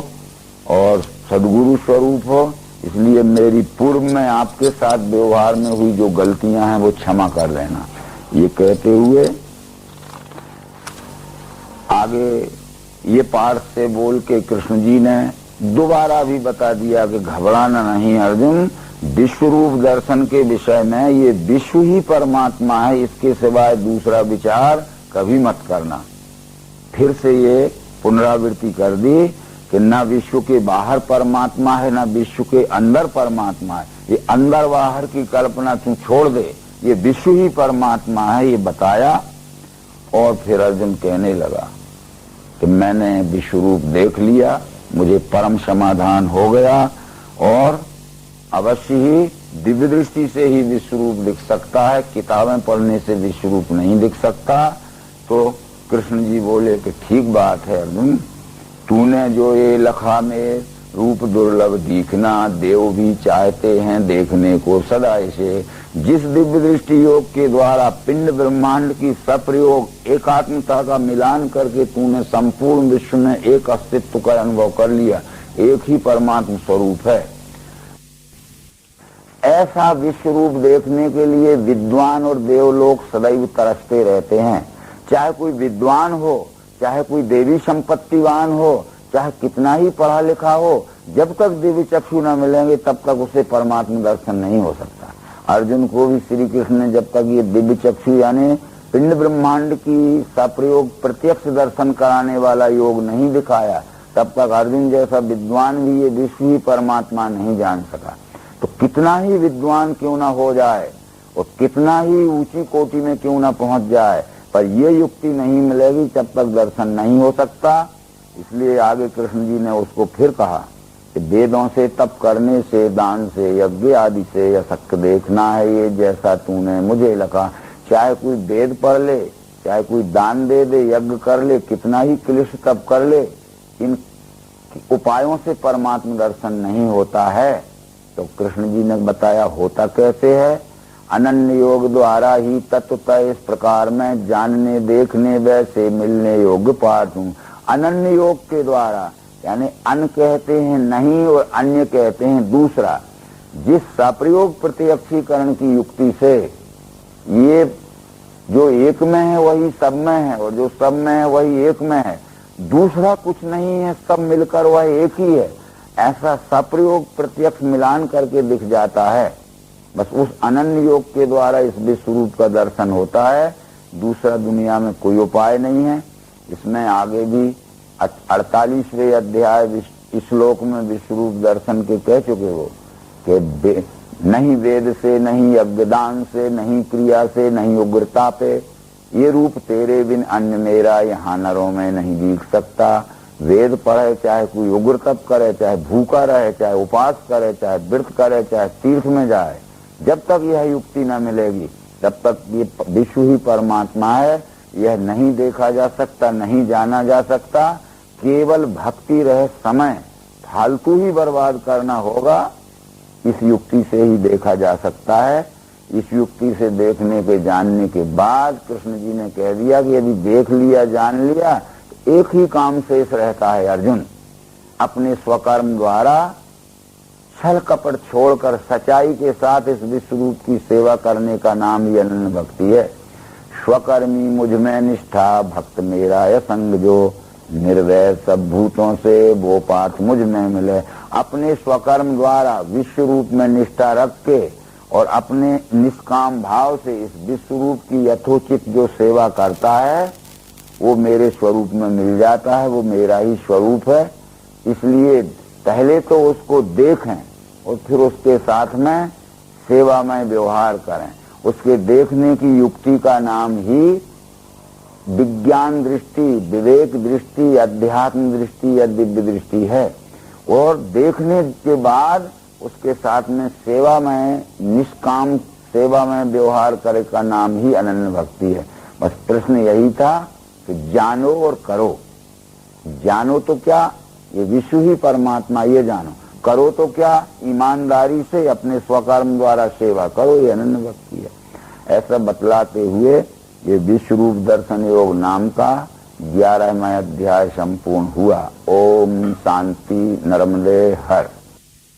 और सद्गुरु स्वरूप हो, इसलिए मेरी पूर्व में आपके साथ व्यवहार में हुई जो गलतियां हैं वो क्षमा कर लेना। ये कहते हुए आगे ये पाठ से बोल के कृष्ण जी ने दोबारा भी बता दिया कि घबराना नहीं अर्जुन, विश्व रूप दर्शन के विषय में ये विश्व ही परमात्मा है, इसके सिवाय दूसरा विचार कभी मत करना। फिर से ये पुनरावृत्ति कर दी कि न विश्व के बाहर परमात्मा है, न विश्व के अंदर परमात्मा है। ये अंदर बाहर की कल्पना तू छोड़ दे, ये विश्व ही परमात्मा है, ये बताया। और फिर अर्जुन कहने लगा कि मैंने विश्व रूप देख लिया, मुझे परम समाधान हो गया और अवश्य ही दिव्य दृष्टि से ही विश्व रूप दिख सकता है, किताबें पढ़ने से विश्व रूप नहीं दिख सकता। तो कृष्ण जी बोले कि ठीक बात है अर्जुन, तूने जो ये लखा में रूप दुर्लभ दिखना, देव भी चाहते हैं देखने को सदा इसे। जिस दिव्य दृष्टि योग के द्वारा पिंड ब्रह्मांड की सप्रयोग एकात्मता का मिलान करके तूने संपूर्ण विश्व में एक अस्तित्व का अनुभव कर लिया, एक ही परमात्मा स्वरूप है, ऐसा विश्व रूप देखने के लिए विद्वान और देवलोक सदैव तरसते रहते हैं। चाहे कोई विद्वान हो, चाहे कोई देवी संपत्तिवान हो, चाहे कितना ही पढ़ा लिखा हो, जब तक दिव्य चक्षु न मिलेंगे तब तक उसे परमात्मा दर्शन नहीं हो सकता। अर्जुन को भी श्री कृष्ण ने जब तक ये दिव्य चक्षु यानी पिंड ब्रह्मांड की सप्रयोग प्रत्यक्ष दर्शन कराने वाला योग नहीं दिखाया, तब तक अर्जुन जैसा विद्वान भी ये विश्व ही परमात्मा नहीं जान सका। तो कितना ही विद्वान क्यों ना हो जाए और कितना ही ऊंची कोटि में क्यों ना पहुंच जाए, पर ये युक्ति नहीं मिलेगी जब तक दर्शन नहीं हो सकता। इसलिए आगे कृष्ण जी ने उसको फिर कहा कि वेदों से तप करने से, दान से, यज्ञ आदि से अशक्य देखना है ये जैसा तूने मुझे लगा। चाहे कोई वेद पढ़ ले, चाहे कोई दान दे दे, यज्ञ कर ले, कितना ही क्लिष्ट तप कर ले, इन उपायों से परमात्मा दर्शन नहीं होता है। तो कृष्ण जी ने बताया होता कैसे है। अनन्य योग द्वारा ही तत्वतः इस प्रकार में जानने देखने वैसे मिलने योग्य पाठ हूँ। अनन्य योग के द्वारा यानी अन कहते हैं नहीं और अन्य कहते हैं दूसरा, जिस सप्रयोग प्रत्यक्षीकरण की युक्ति से ये जो एक में है वही सब में है और जो सब में है वही एक में है, दूसरा कुछ नहीं है, सब मिलकर वह एक ही है, ऐसा सप्रयोग प्रत्यक्ष मिलान करके दिख जाता है। बस उस अनन्य योग के द्वारा इस विश्व रूप का दर्शन होता है, दूसरा दुनिया में कोई उपाय नहीं है। इसमें आगे भी 48वें अध्याय श्लोक में विश्व रूप दर्शन के कह चुके हो कि नहीं वेद से, नहीं यज्ञदान से, नहीं क्रिया से, नहीं उग्रता पे, ये रूप तेरे बिन अन्य मेरा यहाँ नरों में नहीं दिख सकता। वेद पढ़े, चाहे कोई उग्र तप करे, चाहे भूखा रहे, चाहे उपास करे, चाहे व्रत करे, चाहे तीर्थ में जाए, जब तक यह युक्ति न मिलेगी तब तक ये विश्व ही परमात्मा है, यह नहीं देखा जा सकता, नहीं जाना जा सकता। केवल भक्ति रहे समय फालतू ही बर्बाद करना होगा, इस युक्ति से ही देखा जा सकता है। इस युक्ति से देखने के जानने के बाद कृष्ण जी ने कह दिया कि यदि देख लिया जान लिया तो एक ही काम शेष रहता है अर्जुन, अपने स्वकर्म द्वारा छल कपट छोड़कर सच्चाई के साथ इस विश्व रूप की सेवा करने का नाम ही अनन्य भक्ति है। स्वकर्मी मुझ में निष्ठा, भक्त मेरा यह संग जो, निर्वैर सब भूतों से वो पाठ मुझ में मिले। अपने स्वकर्म द्वारा विश्व रूप में निष्ठा रख के और अपने निष्काम भाव से इस विश्व रूप की यथोचित जो सेवा करता है वो मेरे स्वरूप में मिल जाता है, वो मेरा ही स्वरूप है। इसलिए पहले तो उसको देखें और फिर उसके साथ में सेवा में व्यवहार करें। उसके देखने की युक्ति का नाम ही विज्ञान दृष्टि, विवेक दृष्टि, अध्यात्म दृष्टि या दिव्य दृष्टि है। और देखने के बाद उसके साथ में सेवा में, निष्काम सेवा में व्यवहार करे का नाम ही अनन्य भक्ति है। बस प्रश्न यही था कि जानो और करो। जानो तो क्या, ये विश्व ही परमात्मा, ये जानो। करो तो क्या, ईमानदारी से अपने स्वकर्म द्वारा सेवा करो, ये अनन्य भक्ति है। ऐसा बतलाते हुए ये विश्व रूप दर्शन योग नाम का 11वां अध्याय संपूर्ण हुआ। ओम शांति नर्मदे हर।